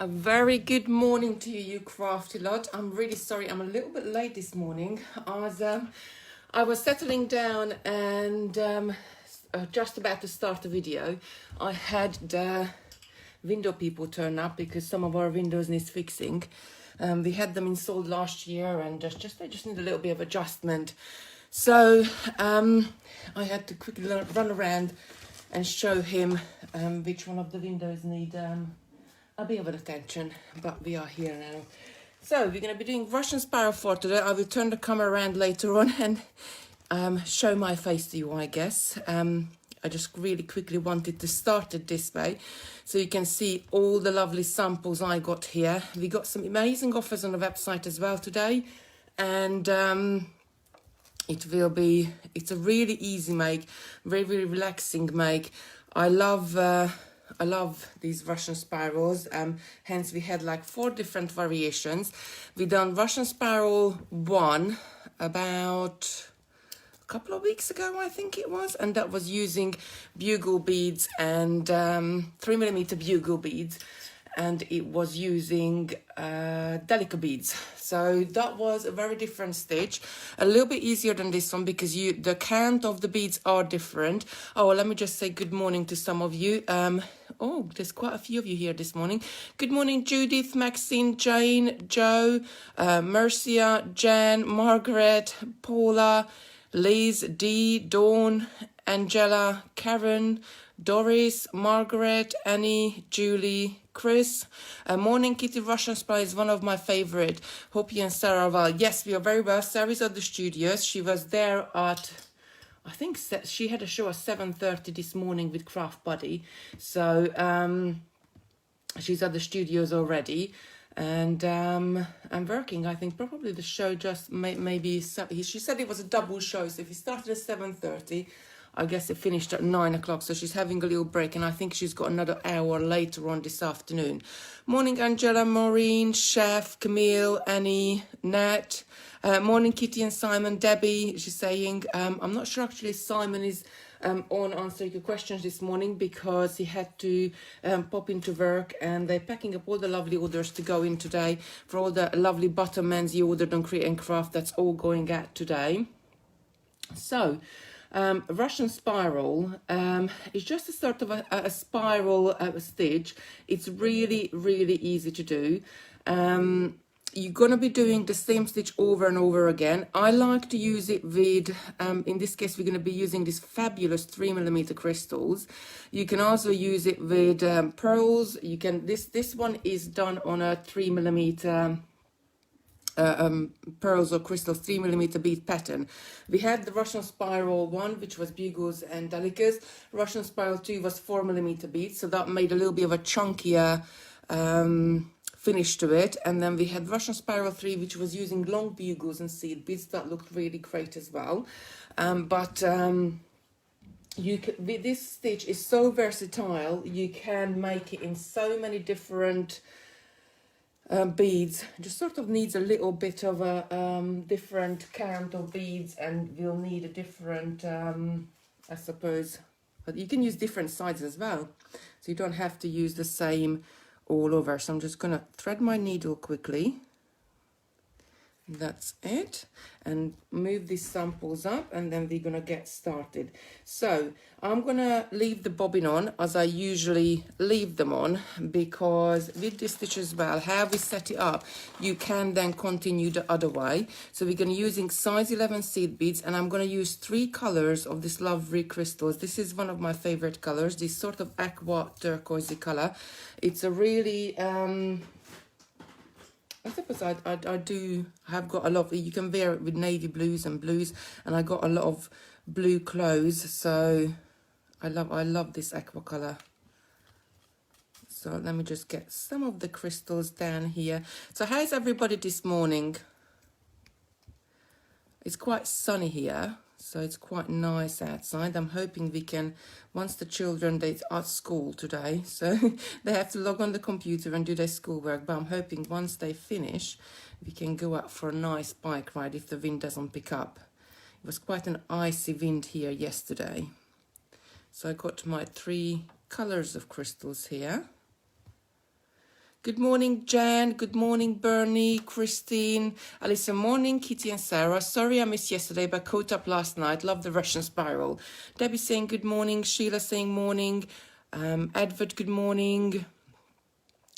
A very good morning to you, you crafty lot. I'm really sorry I'm a little bit late this morning. I was settling down and just about to start the video. I had the window people turn up because some of our windows need fixing. We had them installed last year and they just need a little bit of adjustment. So I had to quickly run around and show him which one of the windows need a bit of an attention, but we are here now. So we're going to be doing Russian Sparrow for today. I will turn the camera around later on and show my face to you, I guess. I just really quickly wanted to start it this way so you can see all the lovely samples I got here. We got some amazing offers on the website as well today, and it's a really easy make, very, very relaxing make. I love these Russian sparrows, hence we had like 4 different variations. We done Russian Sparrow 1 about a couple of weeks ago, I think it was, and that was using bugle beads and 3mm bugle beads, and it was using delicate beads. So that was a very different stitch, a little bit easier than this one because the count of the beads are different. Oh, let me just say good morning to some of you. Oh, there's quite a few of you here this morning. Good morning, Judith, Maxine, Jane, Joe, Mercia, Jan, Margaret, Paula, Liz, Dee, Dawn, Angela, Karen, Doris, Margaret, Annie, Julie, Chris. Morning, Kitty. Russian Spy is one of my favorite. Hope you and Sarah are well. Yes, we are very well. Sarah's at the studios. She was there at, I think she had a show at 7:30 this morning with Craft Buddy. So she's at the studios already. And I'm working. I think probably the show just maybe, she said it was a double show. So if it started at 7:30, I guess it finished at 9 o'clock, so she's having a little break, and I think she's got another hour later on this afternoon. Morning, Angela, Maureen, Chef, Camille, Annie, Nat. Morning, Kitty and Simon. Debbie, she's saying, I'm not sure actually Simon is on answering your questions this morning because he had to pop into work, and they're packing up all the lovely orders to go in today for all the lovely buttermans you ordered on Create and Craft. That's all going out today. So, Russian spiral is just a sort of a spiral stitch. It's really, really easy to do. You're going to be doing the same stitch over and over again. I like to use it with, in this case, we're going to be using these fabulous 3mm crystals. You can also use it with pearls. You can, this one is done on a 3mm pearls or crystals 3mm bead pattern. We had the Russian Spiral 1, which was bugles and delicates. Russian Spiral 2 was 4mm beads, so that made a little bit of a chunkier finish to it. And then we had Russian Spiral 3, which was using long bugles and seed beads. That looked really great as well. This stitch is so versatile. You can make it in so many different beads. Just sort of needs a little bit of a different count of beads, and we'll need a different I suppose, but you can use different sizes as well, so you don't have to use the same all over. So I'm just gonna thread my needle quickly. That's it, and move these samples up, and then we're gonna get started. So I'm gonna leave the bobbin on as I usually leave them on, because with this stitch as well, how we set it up, you can then continue the other way. So we're gonna using size 11 seed beads, and I'm gonna use 3 colors of this lovely crystals. This is one of my favorite colors, this sort of aqua turquoise color. It's a really I suppose I have got a lot of, you can wear it with navy blues, and I got a lot of blue clothes, so I love this aqua color. So let me just get some of the crystals down here. So how's everybody this morning? It's quite sunny here, so it's quite nice outside. I'm hoping we can, once the children, they're at school today, so they have to log on the computer and do their schoolwork, but I'm hoping once they finish, we can go out for a nice bike ride if the wind doesn't pick up. It was quite an icy wind here yesterday. So I got my 3 colors of crystals here. Good morning, Jan. Good morning, Bernie, Christine, Alisa. Morning, Kitty and Sarah. Sorry I missed yesterday, but caught up last night. Love the Russian spiral. Debbie saying good morning. Sheila saying morning. Edward, good morning.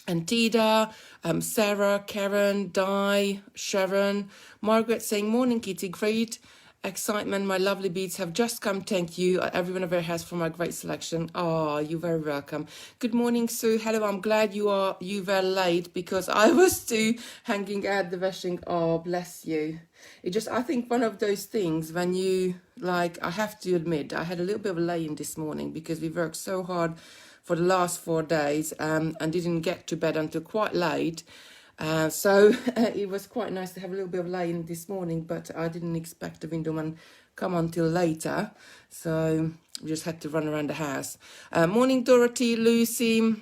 Antida, Sarah, Karen, Di, Sharon, Margaret saying morning, Kitty. Great excitement. My lovely beads have just come. Thank you, everyone over here, for my great selection. Oh, you're very welcome. Good morning, Sue. Hello. I'm glad you were late because I was too hanging out the washing. Oh, bless you. It just, I think one of those things when you, like, I have to admit, I had a little bit of a lay-in this morning because we worked so hard for the last 4 days and didn't get to bed until quite late. So it was quite nice to have a little bit of lay-in this morning, but I didn't expect the window man come until later. So we just had to run around the house. Morning, Dorothy, Lucy.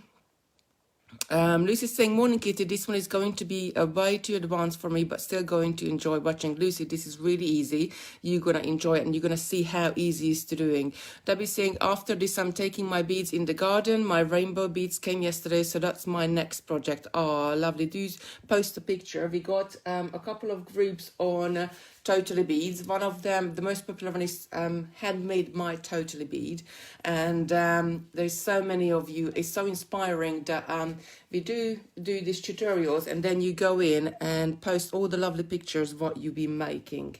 Lucy's saying, morning, Kitty. This one is going to be a way too advanced for me, but still going to enjoy watching. Lucy, this is really easy. You're going to enjoy it, and you're going to see how easy it's to doing. Debbie's saying, after this, I'm taking my beads in the garden. My rainbow beads came yesterday, so that's my next project. Oh, lovely. Do post a picture. We got a couple of groups on Totally Beads. One of them, the most popular one, is Handmade My Totally Bead. And there's so many of you. It's so inspiring that we do these tutorials, and then you go in and post all the lovely pictures what you've been making.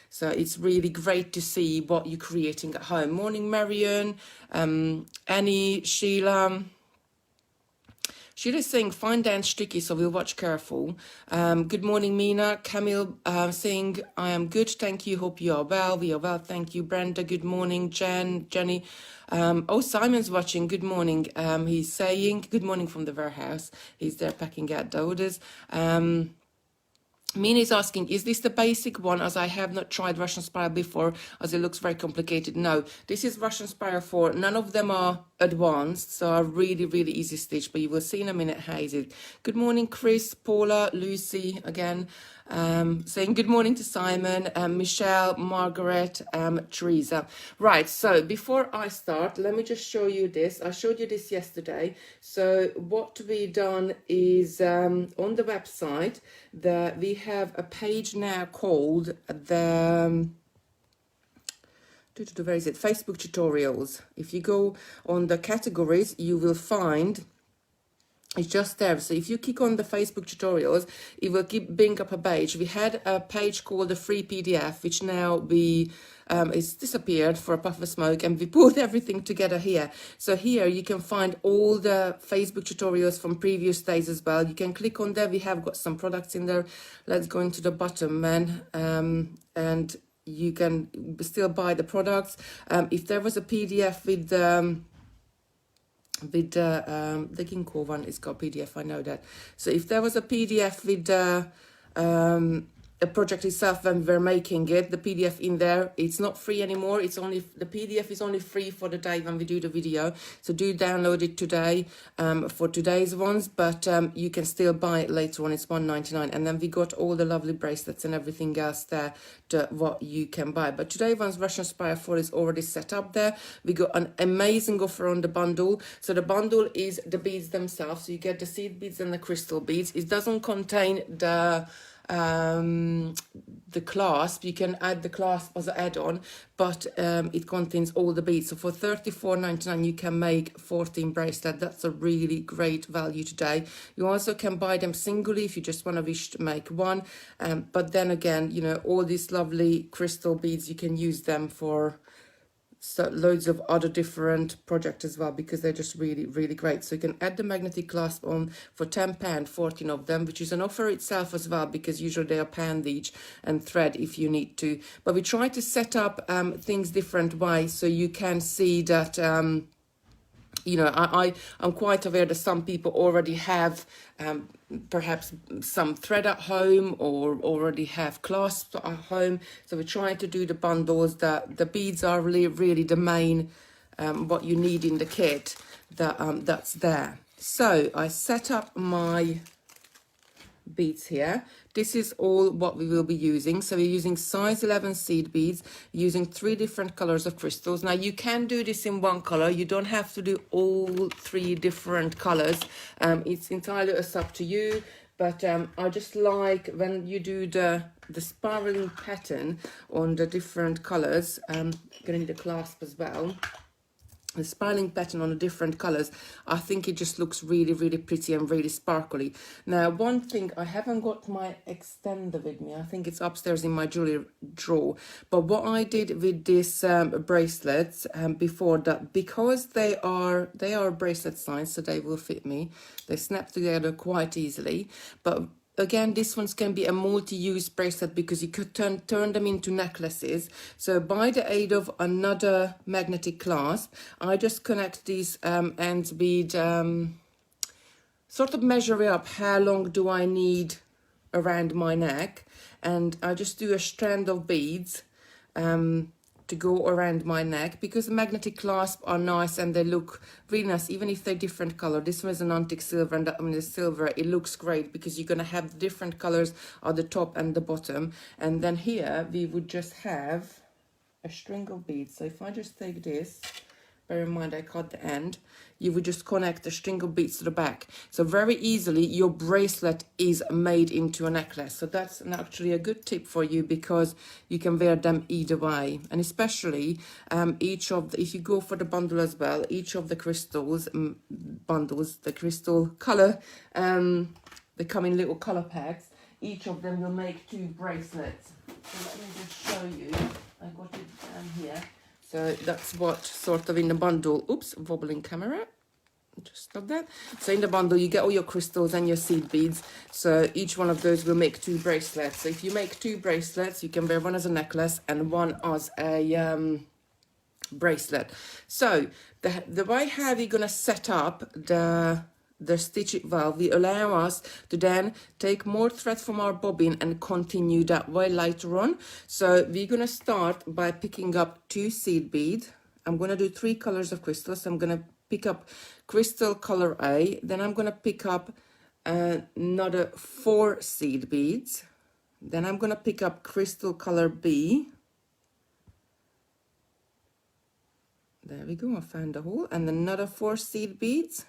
So it's really great to see what you're creating at home. Morning, Marion, Annie, Sheila. Sheila's saying, fine dance tricky, so we'll watch careful. Good morning, Mina. Camille saying, I am good, thank you. Hope you are well. We are well, thank you. Brenda, good morning. Jenny. Oh, Simon's watching. Good morning. He's saying, good morning from the warehouse. He's there packing out the orders. Mina is asking, is this the basic one, as I have not tried Russian spiral before, as it looks very complicated? No, this is Russian spiral 4. None of them are advanced, so are really, really easy stitch, but you will see in a minute how is it. Good morning, Chris, Paula, Lucy, again, saying good morning to Simon, Michelle, Margaret, Teresa. Right, so before I start, let me just show you this. I showed you this yesterday. So what we done is on the website, we have a page now called the where is it? Facebook tutorials. If you go on the categories, you will find it's just there. So if you click on the Facebook tutorials, it will bring up a page. We had a page called the free PDF, which now it's disappeared for a puff of smoke, and we put everything together here. So here you can find all the Facebook tutorials from previous days as well. You can click on there. We have got some products in there. Let's go into the bottom, and you can still buy the products. If there was a PDF with the ginkgo one, it's got PDF, I know that. So if there was a PDF with a project itself when we were making it, the PDF in there, it's not free anymore. It's only, the PDF is only free for the day when we do the video. So do download it today for today's ones, but you can still buy it later on. It's $1.99. And then we got all the lovely bracelets and everything else there to what you can buy. But today one's Russian Spire 4 is already set up there. We got an amazing offer on the bundle. So the bundle is the beads themselves. So you get the seed beads and the crystal beads. It doesn't contain the clasp. You can add the clasp as an add-on, but it contains all the beads. So for $34.99 you can make 14 bracelets. That's a really great value today. You also can buy them singly if you just want to wish to make one, but then again, you know, all these lovely crystal beads, you can use them for loads of other different projects as well, because they're just really, really great. So you can add the magnetic clasp on for £10, 14 of them, which is an offer itself as well, because usually they are £1 each, and thread if you need to. But we try to set up things different ways, so you can see that you know, I'm quite aware that some people already have perhaps some thread at home, or already have clasps at home. So we're trying to do the bundles that the beads are really the main what you need in the kit that's there. So I set up my beads here. This is all what we will be using. So we're using size 11 seed beads, using 3 different colors of crystals. Now you can do this in one color. You don't have to do all 3 different colors. It's entirely up to you. But I just like when you do the spiraling pattern on the different colors. Gonna need a clasp as well. The spiraling pattern on the different colors, I think it just looks really, really pretty and really sparkly. Now, one thing, I haven't got my extender with me. I think it's upstairs in my jewelry drawer. But what I did with these bracelets before that, because they are bracelet size, so they will fit me. They snap together quite easily. But again, this ones can be a multi-use bracelet because you could turn them into necklaces. So by the aid of another magnetic clasp, I just connect these ends with sort of measure up how long do I need around my neck, and I just do a strand of beads to go around my neck, because the magnetic clasp are nice and they look really nice even if they're different color. This one is an antique silver and that one is silver. It looks great because you're going to have different colors at the top and the bottom. And then here we would just have a string of beads. So if I just take this, bear in mind I cut the end, you would just connect a string of beads to the back. So very easily your bracelet is made into a necklace. So that's actually a good tip for you, because you can wear them either way. And especially if you go for the bundle as well, each of the crystals, the crystal color, they come in little color packs. Each of them will make 2 bracelets. So let me just show you. I got it here. So that's what sort of in the bundle, oops, wobbling camera, just stop that. So in the bundle you get all your crystals and your seed beads. So each one of those will make 2 bracelets. So if you make 2 bracelets, you can wear one as a necklace and one as a bracelet. So the way how we're going to set up the stitch it valve will allow us to then take more thread from our bobbin and continue that way later on. So we're going to start by picking up 2 seed beads. I'm going to do 3 colors of crystals. So I'm going to pick up crystal color A, then I'm going to pick up another 4 seed beads, then I'm going to pick up crystal color B. There we go, I found the hole, and another 4 seed beads,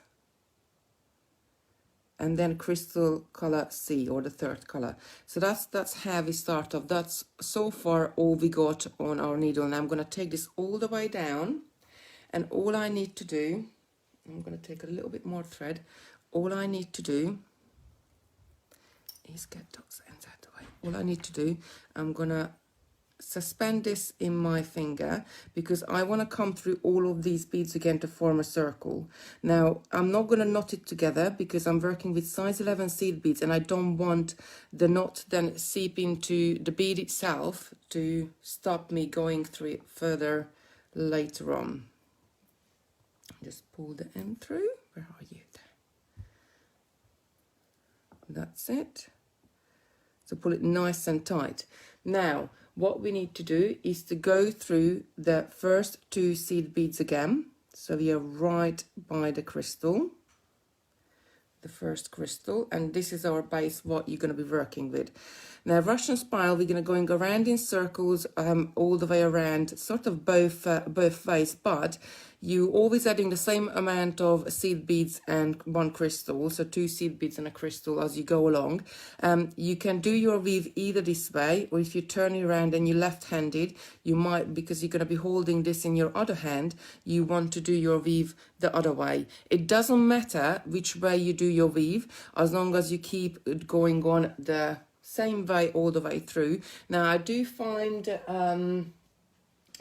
and then crystal color C, or the 3rd color. So that's how we start off. That's so far all we got on our needle. And I'm going to take this all the way down, and all I need to do, I'm going to take a little bit more thread. All I need to do is get those ends out of the way. All I need to do, I'm going to suspend this in my finger, because I want to come through all of these beads again to form a circle. Now I'm not going to knot it together because I'm working with size 11 seed beads, and I don't want the knot then seep into the bead itself to stop me going through it further later on. Just pull the end through. Where are you? That's it. So pull it nice and tight. Now what we need to do is to go through the first 2 seed beads again. So we are right by the crystal, the first crystal, and this is our base, what you're going to be working with. Now Russian spiral, we're going to going around in circles all the way around, sort of both ways, but you always adding the same amount of seed beads and 1 crystal, so 2 seed beads and a crystal as you go along. You can do your weave either this way, or if you turn it around and you're left-handed, you might, because you're going to be holding this in your other hand, you want to do your weave the other way. It doesn't matter which way you do your weave, as long as you keep it going on the same way all the way through. Now I do find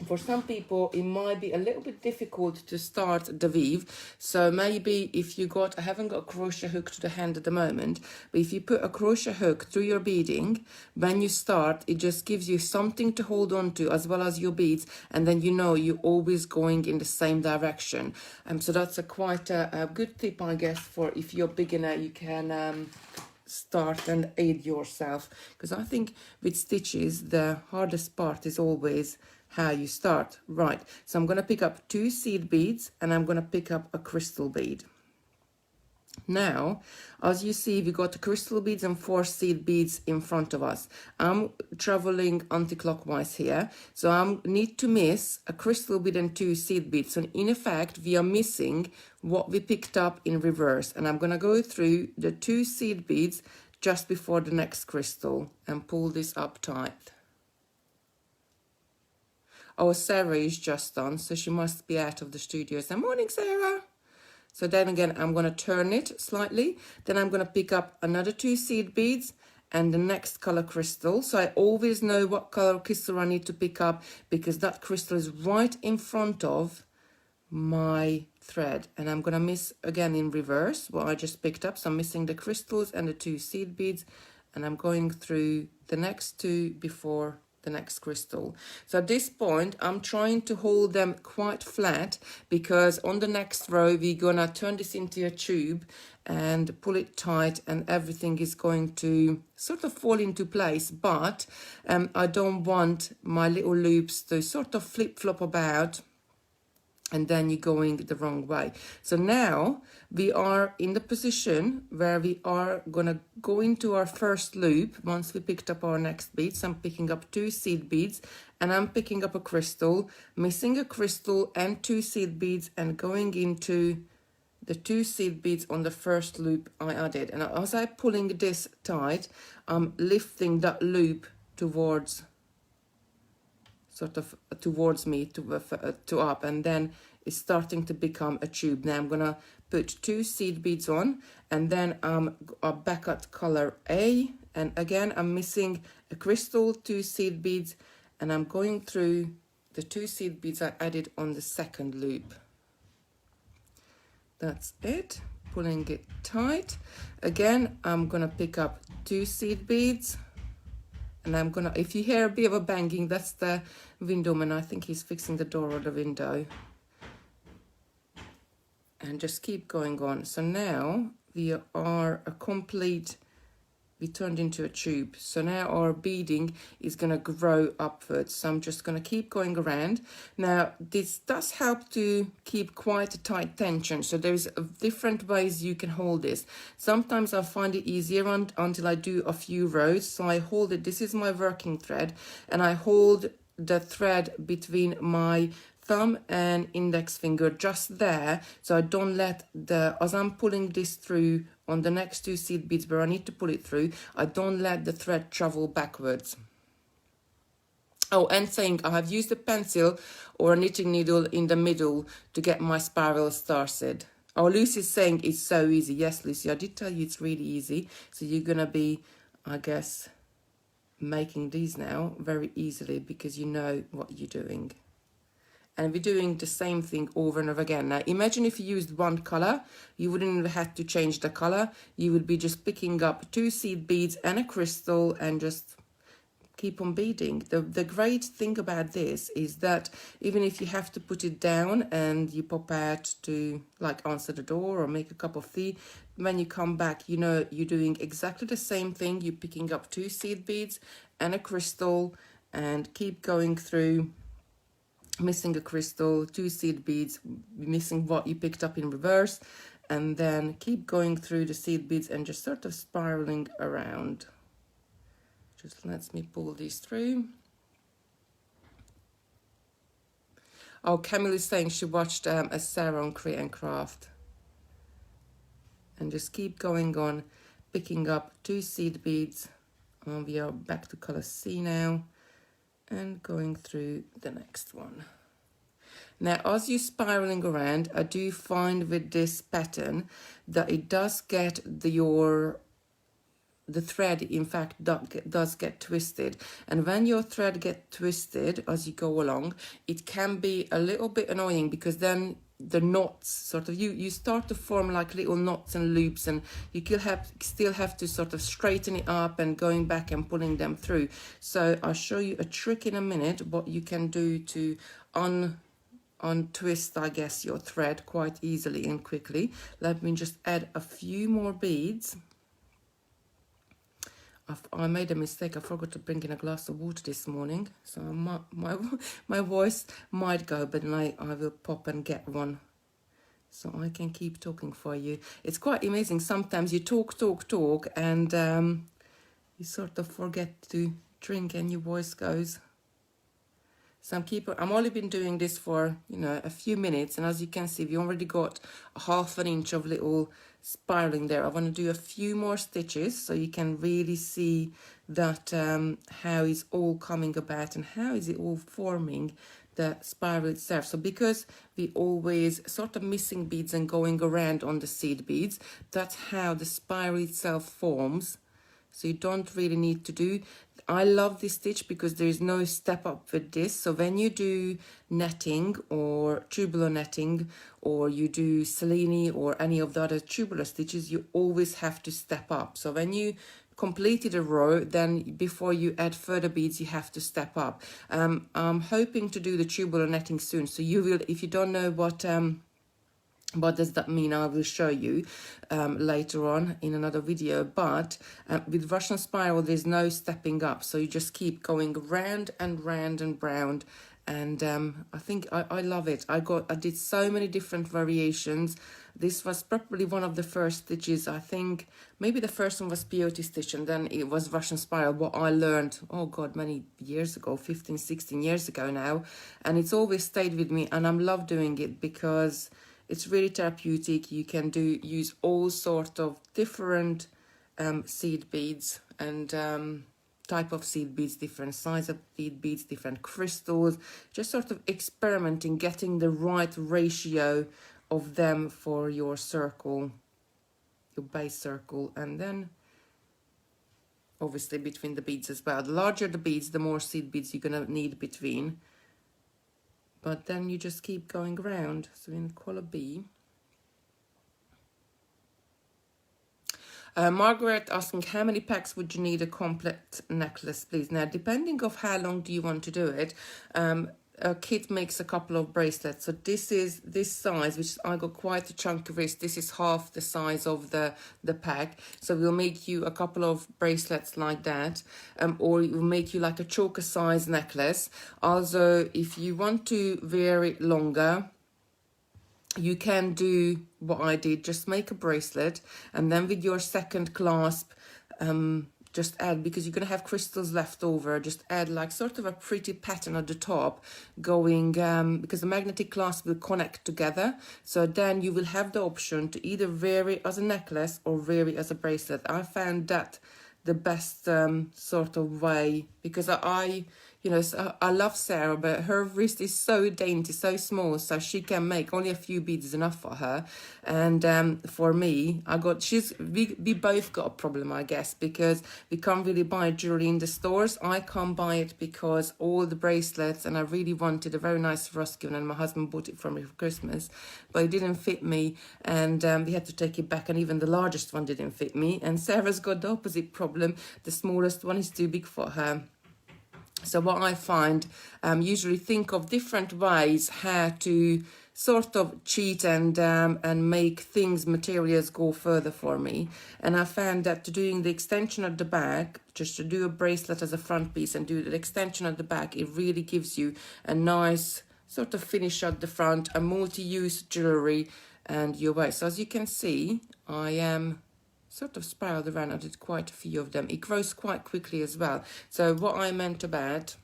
for some people it might be a little bit difficult to start the weave, so maybe if you got, I haven't got a crochet hook to the hand at the moment, but if you put a crochet hook through your beading when you start, it just gives you something to hold on to as well as your beads, and then you know you're always going in the same direction. So that's quite a good tip, I guess, for if you're a beginner, you can start and aid yourself, because I think with stitches the hardest part is always how you start. Right, so I'm going to pick up 2 seed beads and I'm going to pick up a crystal bead. Now, as you see, we got crystal beads and 4 seed beads in front of us. I'm traveling anti-clockwise here, so I need to miss a crystal bead and 2 seed beads. So in effect, we are missing what we picked up in reverse. And I'm going to go through the 2 seed beads just before the next crystal and pull this up tight. Oh, Sarah is just on, so she must be out of the studio. So morning, Sarah. So then again, I'm going to turn it slightly. Then I'm going to pick up another 2 seed beads and the next color crystal. So I always know what color crystal I need to pick up because that crystal is right in front of my thread. And I'm going to miss again in reverse what I just picked up. So I'm missing the crystals and the 2 seed beads. And I'm going through the next 2 before the next crystal. So at this point, I'm trying to hold them quite flat because on the next row, we're gonna turn this into a tube and pull it tight and everything is going to sort of fall into place. But I don't want my little loops to sort of flip-flop about and then you're going the wrong way. So now we are in the position where we are gonna go into our first loop once we picked up our next beads. I'm picking up 2 seed beads and I'm picking up a crystal, missing a crystal and 2 seed beads and going into the 2 seed beads on the first loop I added. And as I'm pulling this tight, I'm lifting that loop towards me to up, and then it's starting to become a tube. Now I'm gonna put 2 seed beads on and then I'm back at color A, and again I'm missing a crystal, 2 seed beads, and I'm going through the 2 seed beads I added on the second loop. That's it, pulling it tight. Again, I'm gonna pick up 2 seed beads. And I'm gonna, if you hear a bit of a banging, that's the window man. I think he's fixing the door or the window. And just keep going on. So now we are we turned into a tube. So now our beading is gonna grow upwards. So I'm just gonna keep going around. Now this does help to keep quite a tight tension. So there's different ways you can hold this. Sometimes I find it easier until I do a few rows. So I hold it, this is my working thread, and I hold the thread between my thumb and index finger just there, so I don't let as I'm pulling this through on the next 2 seed beads where I need to pull it through, I don't let the thread travel backwards. Oh, and saying I have used a pencil or a knitting needle in the middle to get my spiral started. Oh, Lucy's saying it's so easy. Yes, Lucy, I did tell you it's really easy. So you're gonna be, I guess, making these now very easily because you know what you're doing. And we're doing the same thing over and over again. Now, imagine if you used one color, you wouldn't even have to change the color. You would be just picking up 2 seed beads and a crystal and just keep on beading. The great thing about this is that even if you have to put it down and you pop out to like answer the door or make a cup of tea, when you come back, you know you're doing exactly the same thing. You're picking up 2 seed beads and a crystal and keep going through, missing a crystal, 2 seed beads, missing what you picked up in reverse, and then keep going through the seed beads and just sort of spiraling around. Just lets me pull these through. Oh, Camille is saying she watched a Sarah on Create and Craft. And just keep going on, picking up 2 seed beads. We are back to color C now. And going through the next one. Now, as you're spiraling around, I do find with this pattern that it does get the thread, in fact, does get twisted. And when your thread gets twisted as you go along, it can be a little bit annoying because then the knots sort of, you start to form like little knots and loops, and you still have to sort of straighten it up and going back and pulling them through. So I'll show you a trick in a minute what you can do to untwist, I guess, your thread quite easily and quickly. Let me just add a few more beads. I made a mistake. I forgot to bring in a glass of water this morning, so my voice might go, but I will pop and get one so I can keep talking for you. It's quite amazing. Sometimes you talk, and you sort of forget to drink and your voice goes. Some people, I'm only been doing this for, you know, a few minutes, and as you can see, we already got a 1/2 inch of little spiraling there. I want to do a few more stitches so you can really see that how it's all coming about and how is it all forming the spiral itself. So because we always sort of missing beads and going around on the seed beads, that's how the spiral itself forms. So you don't really need to do. I love this stitch because there is no step up with this. So when you do netting or tubular netting, or you do Cellini or any of the other tubular stitches, you always have to step up. So when you completed a row, then before you add further beads, you have to step up. I'm hoping to do the tubular netting soon. So you will, if you don't know what does that mean, I will show you later on in another video. But with Russian spiral, there's no stepping up, so you just keep going round and round and round. And I think I love it. I did so many different variations. This was probably one of the first stitches. I think maybe the first one was peyote stitch, and then it was Russian spiral, what I learned, oh god, many years ago, 15 16 years ago now. And it's always stayed with me, and I love doing it because it's really therapeutic. You can use all sorts of different seed beads and type of seed beads, different size of seed beads, different crystals, just sort of experimenting, getting the right ratio of them for your circle, your base circle, and then obviously between the beads as well. The larger the beads, the more seed beads you're going to need between. But then you just keep going around. So in color B. Margaret asking, how many packs would you need a complete necklace, please? Now, depending of how long do you want to do it, a kit makes a couple of bracelets. So this is this size, which I got quite a chunky wrist. This is half the size of the pack. So we'll make you a couple of bracelets like that, or it will make you like a choker size necklace. Also, if you want to wear it longer, you can do what I did, just make a bracelet, and then with your second clasp, just add, because you're going to have crystals left over, just add like sort of a pretty pattern at the top going, because the magnetic clasp will connect together. So then you will have the option to either wear it as a necklace or wear it as a bracelet. I found that the best sort of way, because you know, so I love Sarah, but her wrist is so dainty, so small, so she can make only a few beads is enough for her. And for me, we both got a problem, I guess, because we can't really buy jewelry in the stores. I can't buy it because all the bracelets, and I really wanted a very nice Swarovski, and my husband bought it for me for Christmas, but it didn't fit me, and we had to take it back, and even the largest one didn't fit me. And Sarah's got the opposite problem. The smallest one is too big for her. So what I find, usually think of different ways how to sort of cheat and make things, materials go further for me. And I found that doing the extension at the back, just to do a bracelet as a front piece and do the extension at the back, it really gives you a nice sort of finish at the front, a multi-use jewelry and your waist. So as you can see, I am sort of spiraled around. I did quite a few of them. It grows quite quickly as well. So what I meant about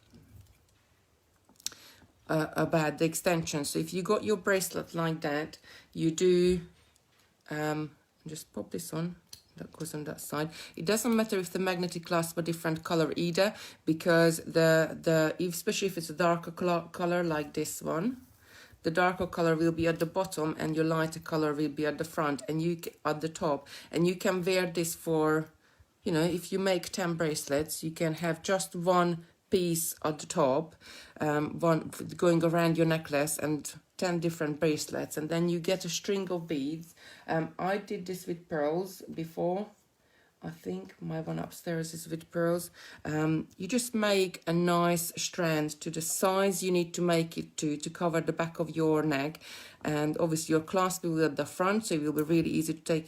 the extension, so if you got your bracelet like that, you do just pop this on, that goes on that side. It doesn't matter if the magnetic clasp are different color either, because especially if it's a darker color like this one, the darker color will be at the bottom and your lighter color will be at the front and you at the top. And you can wear this for, you know, if you make 10 bracelets, you can have just one piece at the top, one going around your necklace, and 10 different bracelets, and then you get a string of beads. I did this with pearls before. I think my one upstairs is with pearls. You just make a nice strand to the size you need to make it to cover the back of your neck, and obviously your clasp will be at the front, so it will be really easy to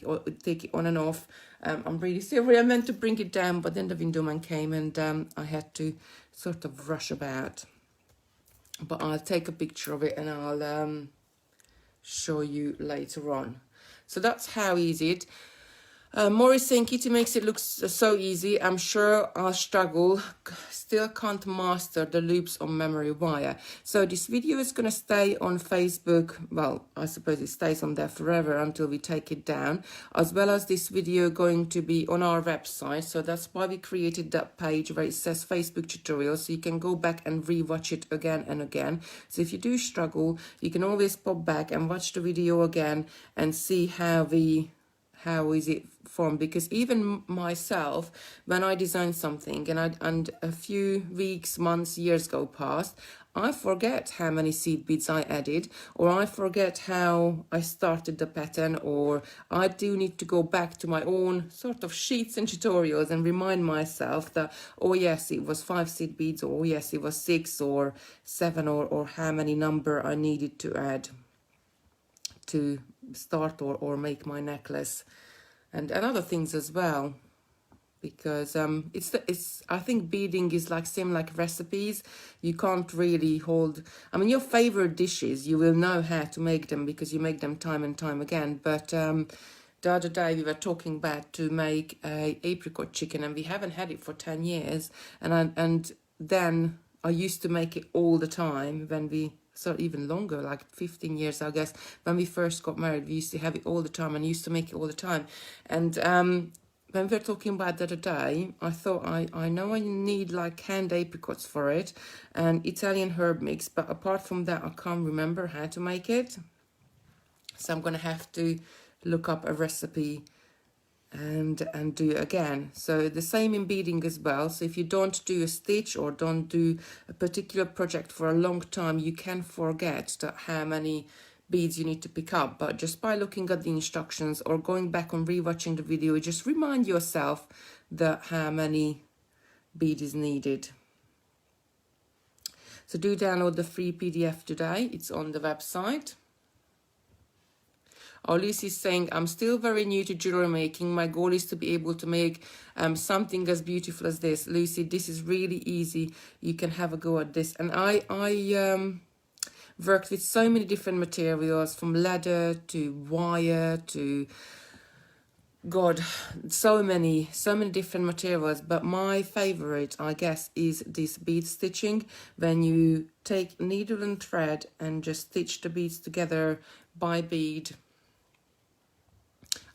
take it on and off. I'm really sorry, I meant to bring it down, but then the window man came and I had to sort of rush about. But I'll take a picture of it and I'll show you later on. So that's how easy it. Morris saying Kitty makes it look so easy. I'm sure I'll struggle. Still can't master the loops on memory wire. So this video is going to stay on Facebook. Well, I suppose it stays on there forever until we take it down. As well as this video going to be on our website. So that's why we created that page where it says Facebook tutorials. So you can go back and rewatch it again and again. So if you do struggle, you can always pop back and watch the video again and see how is it formed. Because even myself, when I design something and a few weeks, months, years go past, I forget how many seed beads I added, or I forget how I started the pattern, or I do need to go back to my own sort of sheets and tutorials and remind myself that, oh yes, it was 5 seed beads, or oh yes, it was 6 or 7, or how many number I needed to add to start or make my necklace, and other things as well. Because I think beading is like same like recipes. You can't really hold, I mean, your favorite dishes, you will know how to make them because you make them time and time again. But the other day we were talking about to make a apricot chicken, and we haven't had it for 10 years, and then I used to make it all the time when we, so even longer, like 15 years, I guess, when we first got married. We used to have it all the time and used to make it all the time. And when we were talking about the other day, I thought I know I need like canned apricots for it and Italian herb mix, but apart from that, I can't remember how to make it. So I'm going to have to look up a recipe and do it again. So the same in beading as well. So if you don't do a stitch or don't do a particular project for a long time, you can forget that how many beads you need to pick up. But just by looking at the instructions or going back and rewatching the video, just remind yourself that how many bead is needed. So do download the free PDF today. It's on the website. Oh, Lucy's saying, I'm still very new to jewelry making. My goal is to be able to make something as beautiful as this. Lucy, this is really easy. You can have a go at this. And I worked with so many different materials, from leather to wire to, God, so many different materials. But my favorite, I guess, is this bead stitching, when you take needle and thread and just stitch the beads together by bead.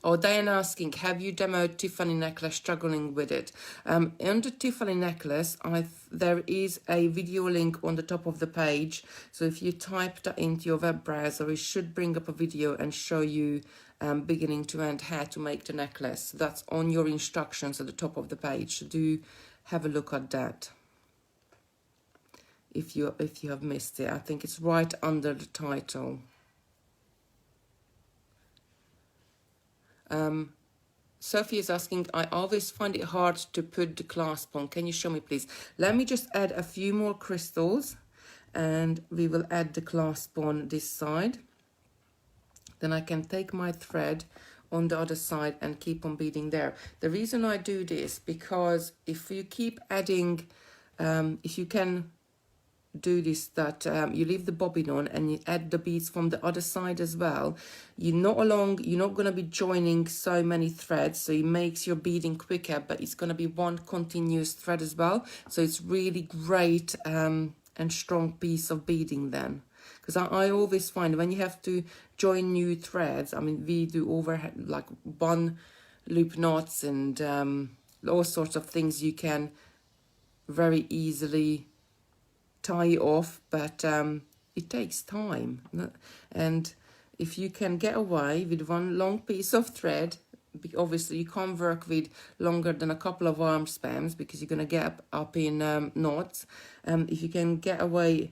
Oh, Diane asking, have you demoed Tiffany necklace, struggling with it? On the Tiffany necklace, there is a video link on the top of the page. So if you type that into your web browser, it should bring up a video and show you beginning to end how to make the necklace. That's on your instructions at the top of the page. So do have a look at that if you have missed it. I think it's right under the title. Sophie is asking, I always find it hard to put the clasp on. Can you show me, please? Let me just add a few more crystals and we will add the clasp on this side. Then I can take my thread on the other side and keep on beading there. The reason I do this, because if you keep adding, if you can do this, that you leave the bobbin on and you add the beads from the other side as well, you're not going to be joining so many threads, so it makes your beading quicker, but it's going to be one continuous thread as well. So it's really great and strong piece of beading then, because I always find when you have to join new threads, I mean, we do overhead like one loop knots and all sorts of things, you can very easily tie off, but it takes time. And if you can get away with one long piece of thread, obviously you can't work with longer than a couple of arm spans because you're going to get up in knots. If you can get away,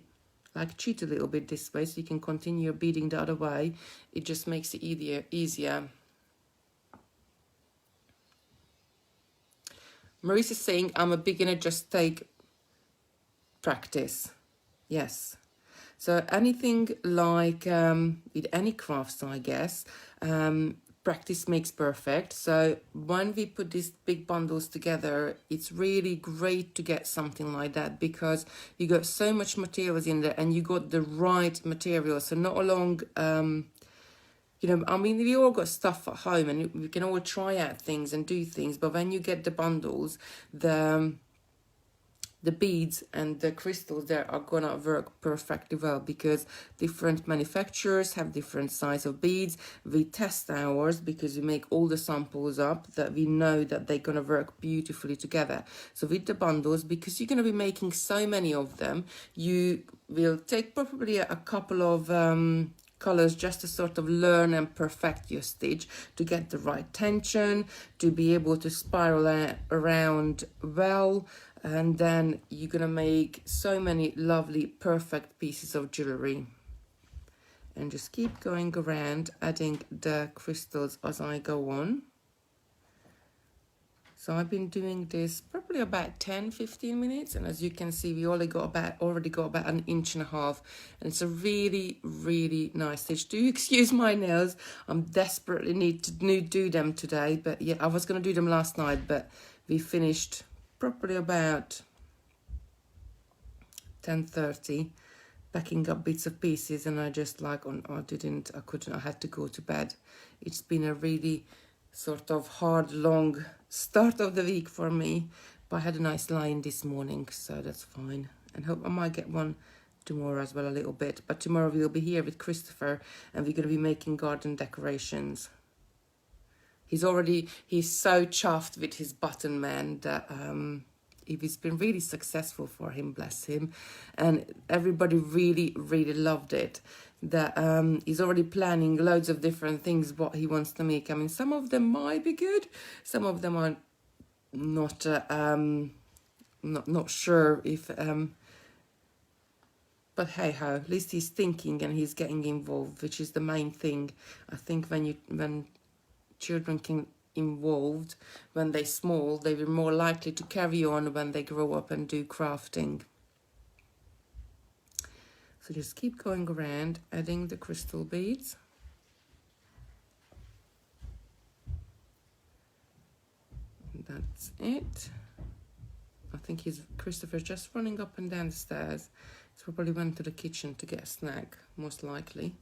like cheat a little bit this way, so you can continue beading the other way, it just makes it easier. Marissa's saying, I'm a beginner, just take practice. Yes. So anything like with any crafts, I guess, practice makes perfect. So when we put these big bundles together, it's really great to get something like that, because you got so much materials in there and you got the right material. So not along you know, I mean, we all got stuff at home and we can all try out things and do things, but when you get the bundles, the beads and the crystals there are gonna work perfectly well, because different manufacturers have different size of beads. We test ours because we make all the samples up, that we know that they're gonna work beautifully together. So with the bundles, because you're gonna be making so many of them, you will take probably a couple of colors just to sort of learn and perfect your stitch, to get the right tension, to be able to spiral around well, and then you're gonna make so many lovely perfect pieces of jewelry. And just keep going around adding the crystals as I go on. So I've been doing this probably about 10-15 minutes, and as you can see, we already got about 1.5 inches, and it's a really, really nice stitch. Do excuse my nails, I'm desperately need to do them today, but yeah, I was going to do them last night, but we finished probably about 10:30 packing up bits of pieces, and I just like, I had to go to bed. It's been a really sort of hard, long start of the week for me, but I had a nice line this morning, so that's fine. And hope I might get one tomorrow as well, a little bit. But tomorrow we'll be here with Christopher, and we're going to be making garden decorations. He's so chuffed with his button man that it's been really successful for him, bless him, and everybody really, really loved it. That he's already planning loads of different things what he wants to make. I mean, some of them might be good, some of them are not sure if but hey ho, at least he's thinking and he's getting involved, which is the main thing. I think when children can involved when they're small, they were more likely to carry on when they grow up and do crafting. So just keep going around adding the crystal beads. And that's it. I think Christopher's just running up and down the stairs. He's probably went to the kitchen to get a snack, most likely.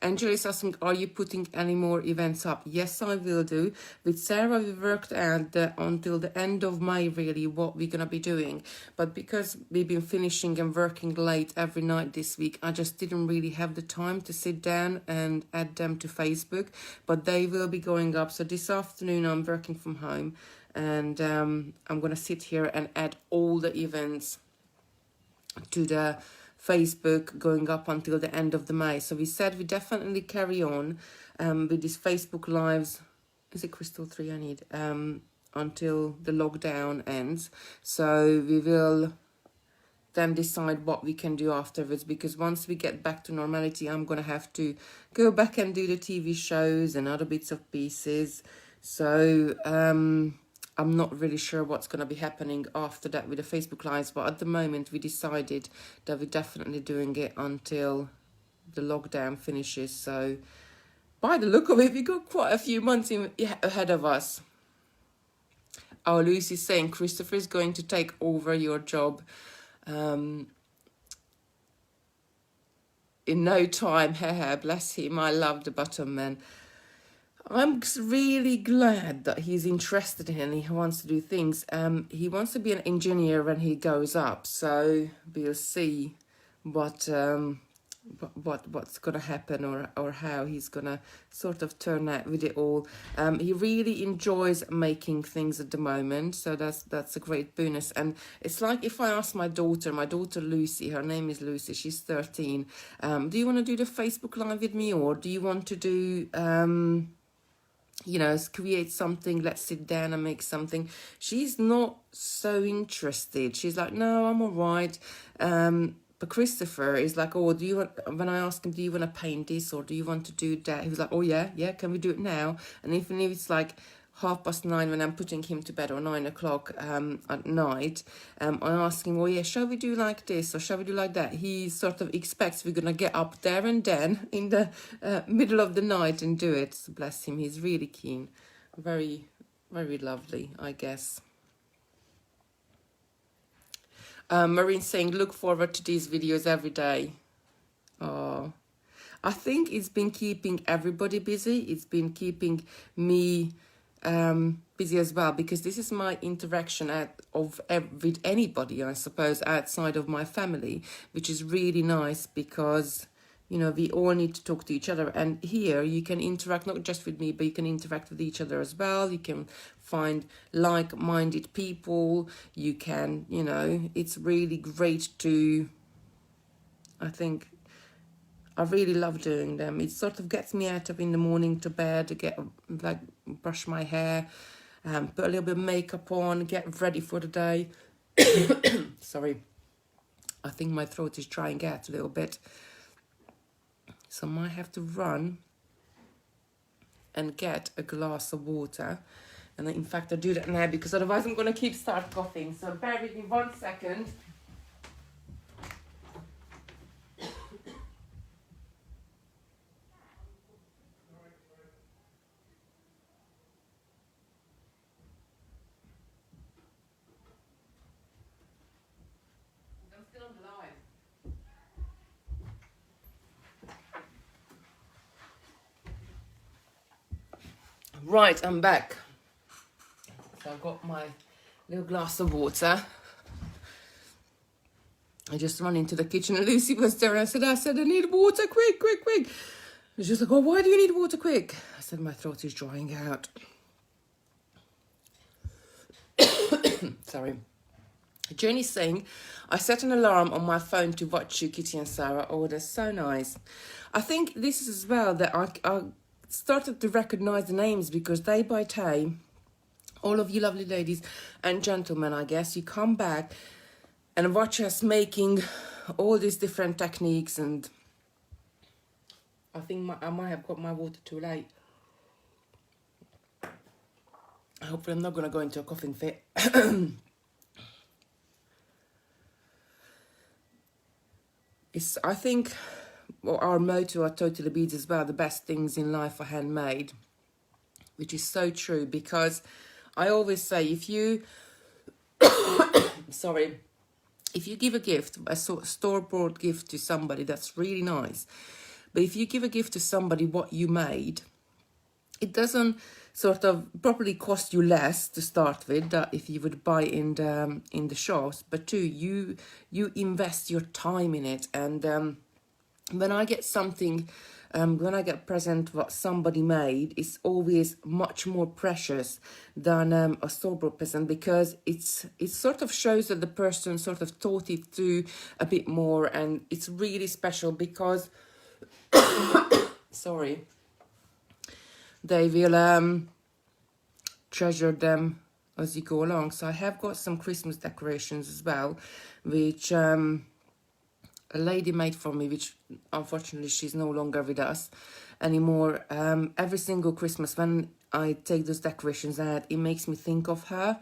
Angela is asking, are you putting any more events up? Yes, I will do. With Sarah, we worked out until the end of May, really, what we're going to be doing. But because we've been finishing and working late every night this week, I just didn't really have the time to sit down and add them to Facebook. But they will be going up. So this afternoon, I'm working from home. And I'm going to sit here and add all the events to the Facebook going up until the end of the May. So we said we definitely carry on with these Facebook lives. Is it Crystal 3 I need? Until the lockdown ends. So we will then decide what we can do afterwards, because once we get back to normality, I'm going to have to go back and do the TV shows and other bits of pieces. So I'm not really sure what's going to be happening after that with the Facebook Lives, but at the moment we decided that we're definitely doing it until the lockdown finishes. So by the look of it, we've got quite a few months ahead of us. Oh, Lucy's saying Christopher is going to take over your job in no time. Bless him. I love the button man. I'm really glad that he's interested in and he wants to do things. He wants to be an engineer when he goes up, so we'll see what's going to happen or how he's going to sort of turn out with it all. He really enjoys making things at the moment, so that's a great bonus. And it's like if I ask my daughter Lucy, her name is Lucy, she's 13, do you want to do the Facebook Live with me, or do you want to do create something, let's sit down and make something? She's not so interested. She's like, no, I'm all right. But Christopher is like, oh, when I ask him, do you want to paint this or do you want to do that? He was like, oh yeah, can we do it now? And even if it's like 9:30 when I'm putting him to bed, or 9 o'clock at night, I ask him, oh yeah, shall we do like this or shall we do like that? He sort of expects we're going to get up there and then in the middle of the night and do it. So bless him, he's really keen. Very, very lovely, I guess. Marine saying, look forward to these videos every day. Oh, I think it's been keeping everybody busy. It's been keeping me busy as well, because this is my interaction with anybody, I suppose, outside of my family, which is really nice because, you know, we all need to talk to each other. And here you can interact not just with me, but you can interact with each other as well. You can find like-minded people. You can, you know, it's really great to, I think, I really love doing them. It sort of gets me out of in the morning to bed, to get, like, brush my hair, put a little bit of makeup on, get ready for the day. Sorry, I think my throat is drying out a little bit. So I might have to run and get a glass of water. And in fact, I do that now because otherwise I'm going to start coughing. So bear with me 1 second. I'm still on the line. Right, I'm back. So I've got my little glass of water. I just ran into the kitchen and Lucy was there. I said, I need water, quick, quick, quick. She's just like, oh, why do you need water quick? I said, my throat is drying out. Sorry. Jenny's saying, I set an alarm on my phone to watch you, Kitty and Sarah. Oh, that's so nice. I think this is as well that I started to recognise the names because day by day, all of you lovely ladies and gentlemen, I guess, you come back and watch us making all these different techniques, and I think I might have got my water too late. Hopefully I'm not going to go into a coughing fit. I think our motto at Totally Beads as well, the best things in life are handmade, which is so true, because I always say if you, sorry, if you give a gift, a store-bought gift to somebody, that's really nice. But if you give a gift to somebody what you made, it doesn't sort of properly cost you less to start with that if you would buy in the shops. But two, you invest your time in it. And when I get something, when I get a present what somebody made, it's always much more precious than a store-bought present, because it sort of shows that the person sort of thought it through a bit more, and it's really special because sorry, they will treasure them as you go along. So I have got some Christmas decorations as well, which a lady made for me, which unfortunately she's no longer with us anymore. Every single Christmas when I take those decorations out, it makes me think of her.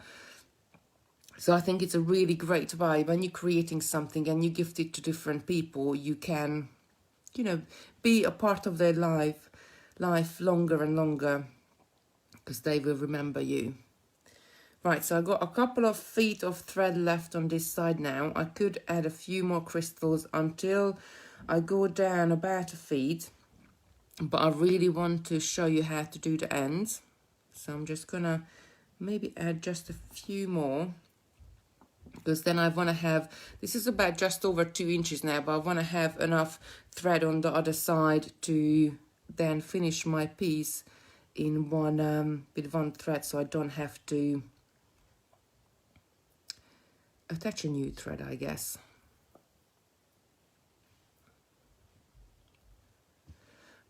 So I think it's a really great vibe when you're creating something and you gift it to different people. You can, you know, be a part of their life longer and longer, because they will remember you. Right, so I've got a couple of feet of thread left on this side now. I could add a few more crystals until I go down about a feet, but I really want to show you how to do the ends. So I'm just gonna maybe add just a few more, because then I want to have, this is about just over 2 inches now, but I want to have enough thread on the other side to then finish my piece in one with one thread, so I don't have to attach a new thread, I guess.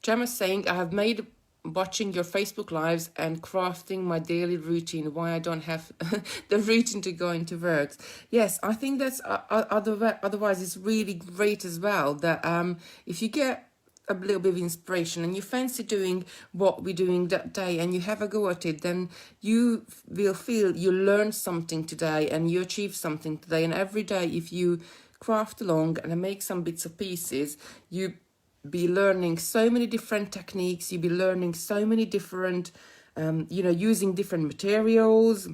Gemma's saying, I have made watching your Facebook lives and crafting my daily routine why I don't have the routine to go into works. Yes, I think that's otherwise it's really great as well that if you get a little bit of inspiration and you fancy doing what we're doing that day and you have a go at it, then you will feel you learned something today and you achieved something today. And every day if you craft along and make some bits of pieces, you be learning so many different techniques, you be learning so many different you know, using different materials,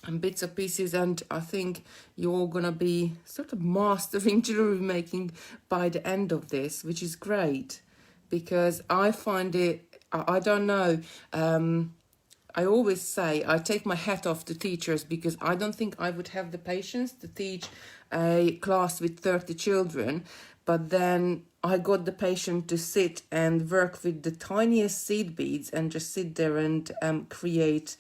and bits and pieces, and I think you're all gonna be sort of mastering jewelry making by the end of this, which is great, because I find it, I don't know, I always say I take my hat off to teachers, because I don't think I would have the patience to teach a class with 30 children, but then I got the patience to sit and work with the tiniest seed beads and just sit there and create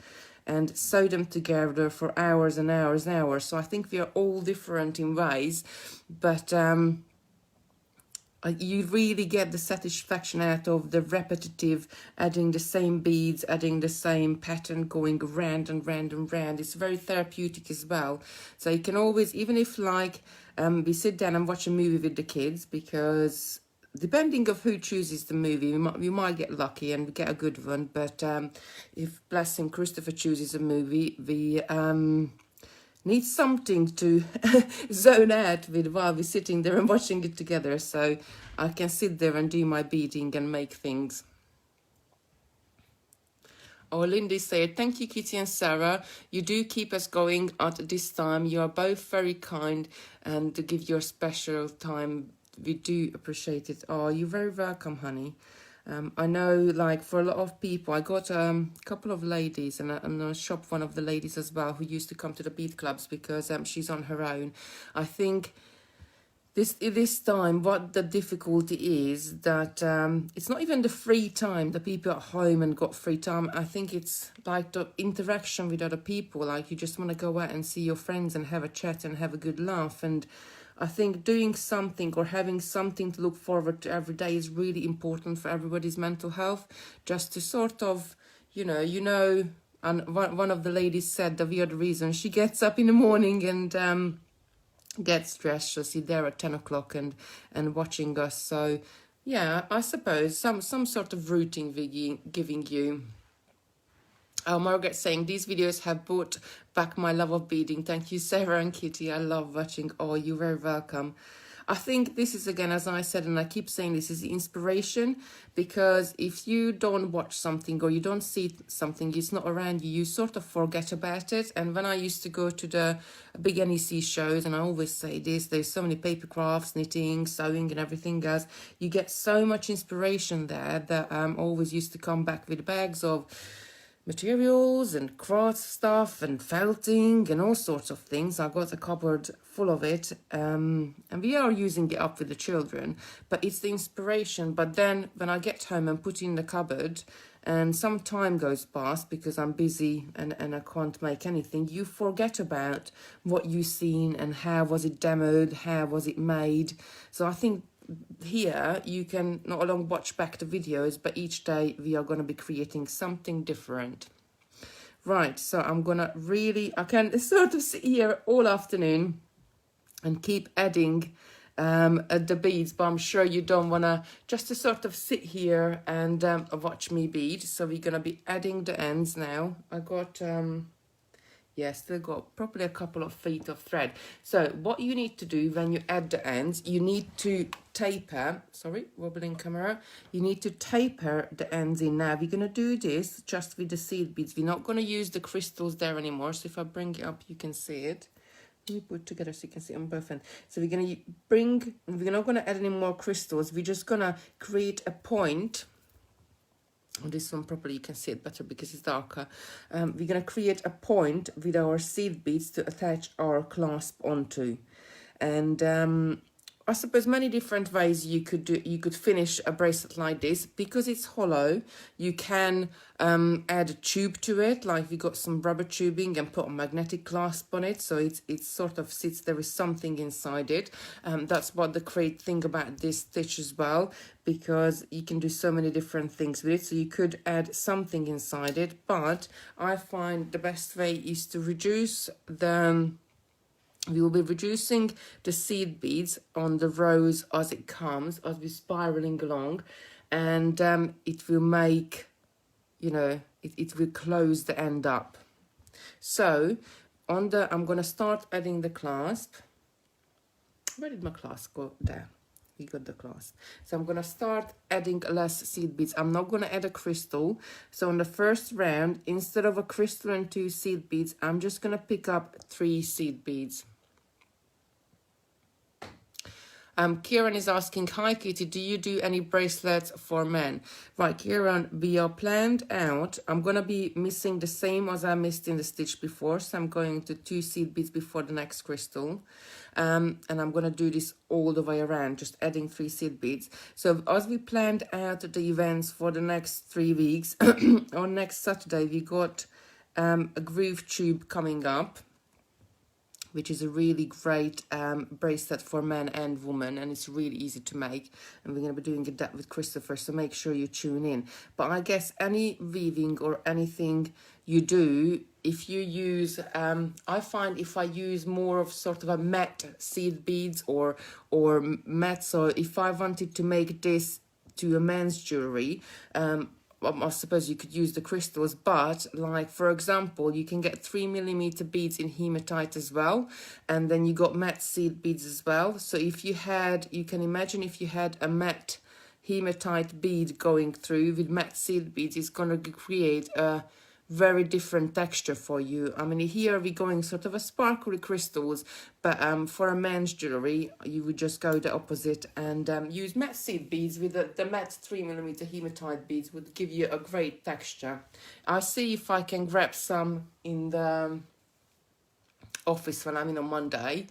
and sew them together for hours and hours and hours. So I think we are all different in ways, but you really get the satisfaction out of the repetitive, adding the same beads, adding the same pattern, going round and round and round. It's very therapeutic as well. So you can always, even if like we sit down and watch a movie with the kids, because depending of who chooses the movie, we might get lucky and get a good one. But if, bless him, Christopher chooses a movie, we need something to zone out with while we're sitting there and watching it together. So I can sit there and do my beading and make things. Oh, Lindy said, thank you, Kitty and Sarah. You do keep us going at this time. You are both very kind, and to give your special time, we do appreciate it. Oh, you're very welcome, honey. I know, like, for a lot of people, I got a couple of ladies, and I shop one of the ladies as well, who used to come to the bead clubs, because she's on her own. I think this time, what the difficulty is, that it's not even the free time, the people at home and got free time. I think it's like the interaction with other people, like you just want to go out and see your friends and have a chat and have a good laugh. And I think doing something or having something to look forward to every day is really important for everybody's mental health, just to sort of, and one of the ladies said the weird reason she gets up in the morning and gets dressed, she'll sit there at 10 o'clock and watching us. So yeah, I suppose some sort of routine giving you. Oh, Margaret saying, these videos have brought back my love of beading. Thank you, Sarah and Kitty. I love watching. Oh, you're very welcome. I think this is, again, as I said, and I keep saying, this is inspiration, because if you don't watch something or you don't see something, it's not around you, you sort of forget about it. And when I used to go to the big NEC shows, and I always say this, there's so many paper crafts, knitting, sewing and everything else, you get so much inspiration there that I always used to come back with bags of materials and craft stuff and felting and all sorts of things. I've got a cupboard full of it, and we are using it up with the children, but it's the inspiration. But then when I get home and put it in the cupboard and some time goes past because I'm busy and I can't make anything, you forget about what you've seen and how was it demoed, how was it made. So I think here you can not only watch back the videos, but each day we are going to be creating something different. Right, so I'm gonna I can sort of sit here all afternoon and keep adding the beads, but I'm sure you don't want to just to sort of sit here and watch me bead. So we're going to be adding the ends now. I got still got probably a couple of feet of thread. So what you need to do when you add the ends, you need to taper, sorry, wobbling camera, you need to taper the ends in. Now we're going to do this just with the seed beads. We're not going to use the crystals there anymore. So if I bring it up, you can see it. Let me put it together so you can see on both ends. So we're going to we're not going to add any more crystals. We're just going to create a point. On this one properly you can see it better because it's darker. We're going to create a point with our seed beads to attach our clasp onto. And I suppose many different ways you could do. You could finish a bracelet like this. Because it's hollow, you can add a tube to it, like we got some rubber tubing, and put a magnetic clasp on it, so it sort of sits, there is something inside it. That's what the great thing about this stitch as well, because you can do so many different things with it. So you could add something inside it, but I find the best way is to reduce we will be reducing the seed beads on the rows as it comes, as we're spiraling along, and it will make, it will close the end up. So I'm going to start adding the clasp. Where did my clasp go? There. You got the clasp. So I'm gonna start adding less seed beads. I'm not gonna add a crystal. So on the first round, instead of a crystal and 2 seed beads, I'm just gonna pick up 3 seed beads. Kieran is asking, hi Kitty, do you do any bracelets for men? Right, Kieran, we are planned out. I'm going to be missing the same as I missed in the stitch before. So I'm going to 2 seed beads before the next crystal. And I'm going to do this all the way around, just adding 3 seed beads. So as we planned out the events for the next 3 weeks, on next Saturday, we got a groove tube coming up, which is a really great bracelet for men and women, and it's really easy to make, and we're going to be doing that with Christopher, so make sure you tune in. But I guess any weaving or anything you do, if you use I find if I use more of sort of a matte seed beads or matte, so if I wanted to make this to a men's jewelry, I suppose you could use the crystals, but like for example, you can get 3mm beads in hematite as well, and then you got matte seed beads as well. So if you had, you can imagine if you had a matte hematite bead going through with matte seed beads, it's going to create a very different texture for you. I mean, here we're going sort of a sparkly crystals, but for a men's jewelry, you would just go the opposite and use matte seed beads with the matte 3mm hematite beads would give you a great texture. I'll see if I can grab some in the office when I'm in on Monday.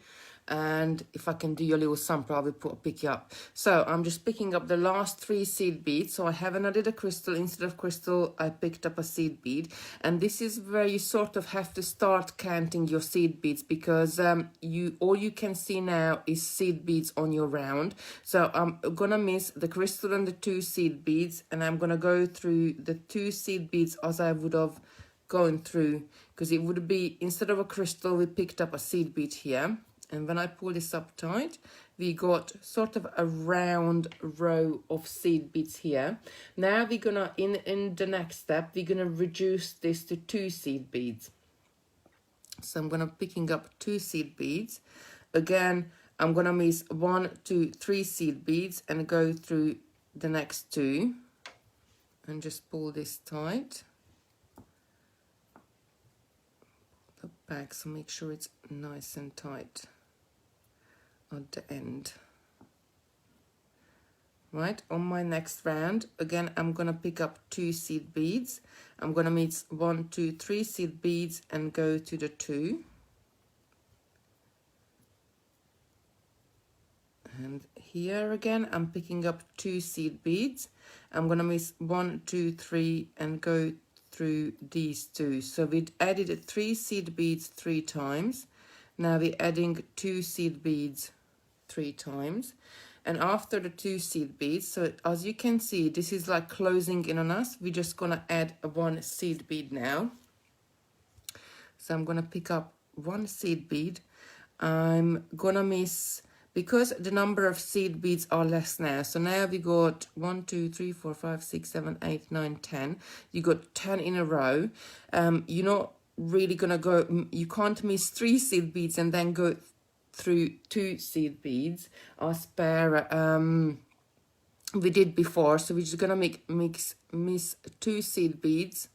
And if I can do a little sample, I will pick you up. So I'm just picking up the last 3 seed beads. So I haven't added a crystal. Instead of crystal, I picked up a seed bead. And this is where you sort of have to start counting your seed beads, because all you can see now is seed beads on your round. So I'm gonna miss the crystal and the 2 seed beads, and I'm gonna go through the 2 seed beads as I would have gone through, because it would be, instead of a crystal, we picked up a seed bead here. And when I pull this up tight, we got sort of a round row of seed beads here. Now we're gonna, in the next step, we're gonna reduce this to 2 seed beads. So I'm gonna picking up 2 seed beads. Again, I'm gonna miss 1, 2, 3 seed beads and go through the next 2. And just pull this tight. The back, so make sure it's nice and tight at the end. Right, on my next round, again, I'm gonna pick up 2 seed beads. I'm gonna mix 1, 2, 3 seed beads and go to the 2. And here again, I'm picking up 2 seed beads. I'm gonna mix 1, 2, 3 and go through these 2. So we added 3 seed beads 3 times. Now we're adding 2 seed beads 3 times. And after the 2 seed beads, so as you can see, this is like closing in on us. We're just gonna add 1 seed bead now. So I'm gonna pick up 1 seed bead. I'm gonna miss, because the number of seed beads are less now. So now we got 1, 2, 3, 4, 5, 6, 7, 8, 9, 10. You got 10 in a row. You're not really gonna go, you can't miss 3 seed beads and then go through 2 seed beads as per we did before. So we're just gonna miss 2 seed beads,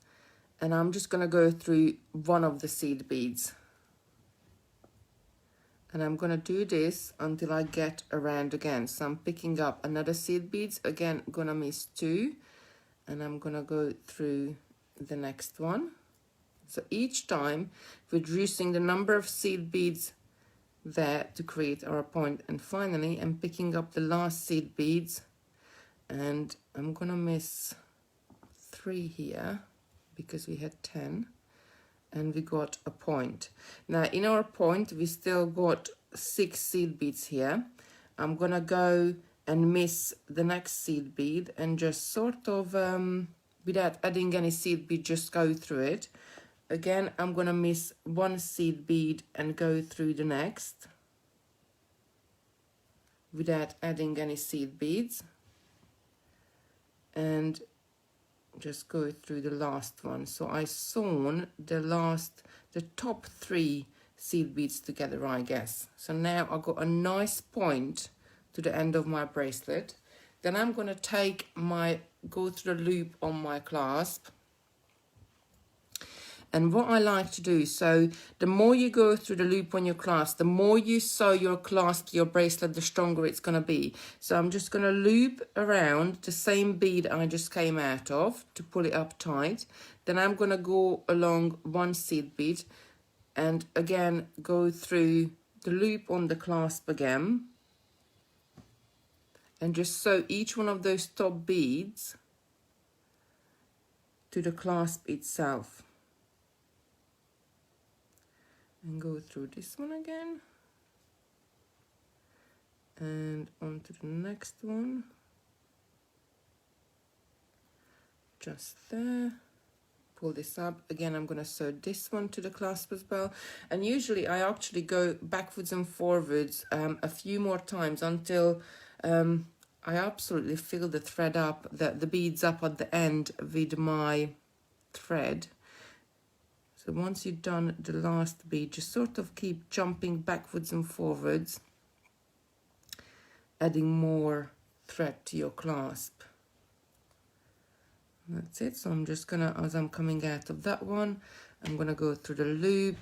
and I'm just gonna go through 1 of the seed beads, and I'm gonna do this until I get around again. So I'm picking up another seed beads, again gonna miss 2, and I'm gonna go through the next one. So each time reducing the number of seed beads there to create our point. And finally, I'm picking up the last seed beads, and I'm gonna miss 3 here because we had 10, and we got a point. Now in our point, we still got 6 seed beads here. I'm gonna go and miss the next seed bead and just sort of without adding any seed bead, just go through it. Again, I'm gonna miss 1 seed bead and go through the next without adding any seed beads, and just go through the last one. So I sewn the top 3 seed beads together, I guess. So now I've got a nice point to the end of my bracelet. Then I'm going to go through the loop on my clasp. And what I like to do, so the more you go through the loop on your clasp, the more you sew your clasp to your bracelet, the stronger it's going to be. So I'm just going to loop around the same bead I just came out of to pull it up tight. Then I'm going to go along one seed bead and again go through the loop on the clasp again. And just sew each one of those top beads to the clasp itself. And go through this one again. And on to the next one. Just there. Pull this up. Again, I'm going to sew this one to the clasp as well. And usually I actually go backwards and forwards a few more times until I absolutely fill the thread up, the beads up at the end with my thread. So once you've done the last bead, just sort of keep jumping backwards and forwards, adding more thread to your clasp. That's it. So I'm just gonna, as I'm coming out of that one, I'm gonna go through the loop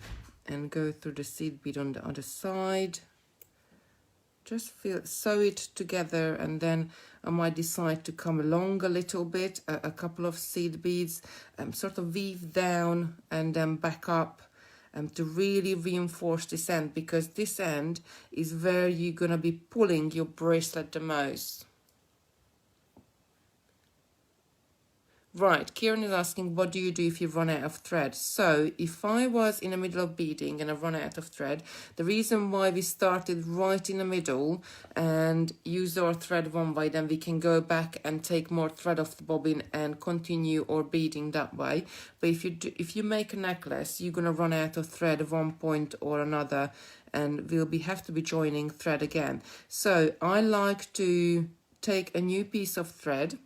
and go through the seed bead on the other side. Just sew it together, and then I might decide to come along a little bit, a couple of seed beads, sort of weave down and then back up to really reinforce this end, because this end is where you're going to be pulling your bracelet the most. Right, Kieran is asking, what do you do if you run out of thread? So if I was in the middle of beading and I run out of thread, the reason why we started right in the middle and use our thread one way, then we can go back and take more thread off the bobbin and continue our beading that way. But if you make a necklace, you're going to run out of thread at one point or another, and have to be joining thread again. So I like to take a new piece of thread.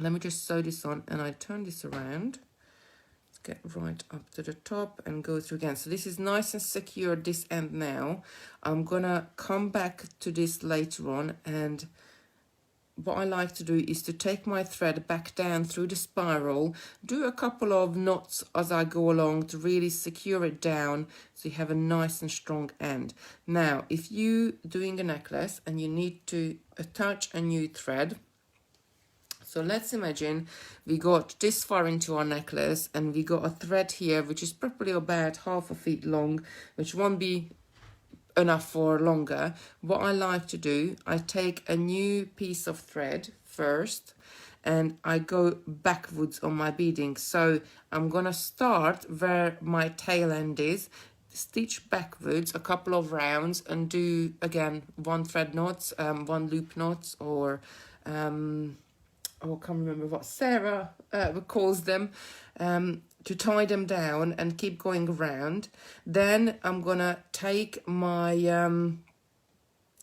Let me just sew this on, and I turn this around. Let's get right up to the top and go through again. So this is nice and secure, this end now. I'm gonna come back to this later on, and what I like to do is to take my thread back down through the spiral, do a couple of knots as I go along to really secure it down so you have a nice and strong end. Now, if you're doing a necklace and you need to attach a new thread, so let's imagine we got this far into our necklace and we got a thread here which is probably about 1/2 feet long, which won't be enough for longer. What I like to do, I take a new piece of thread first and I go backwards on my beading. So I'm gonna start where my tail end is, stitch backwards a couple of rounds and do again one thread knots, one loop knots, or I can't remember what Sarah calls them, to tie them down and keep going around. Then I'm gonna take my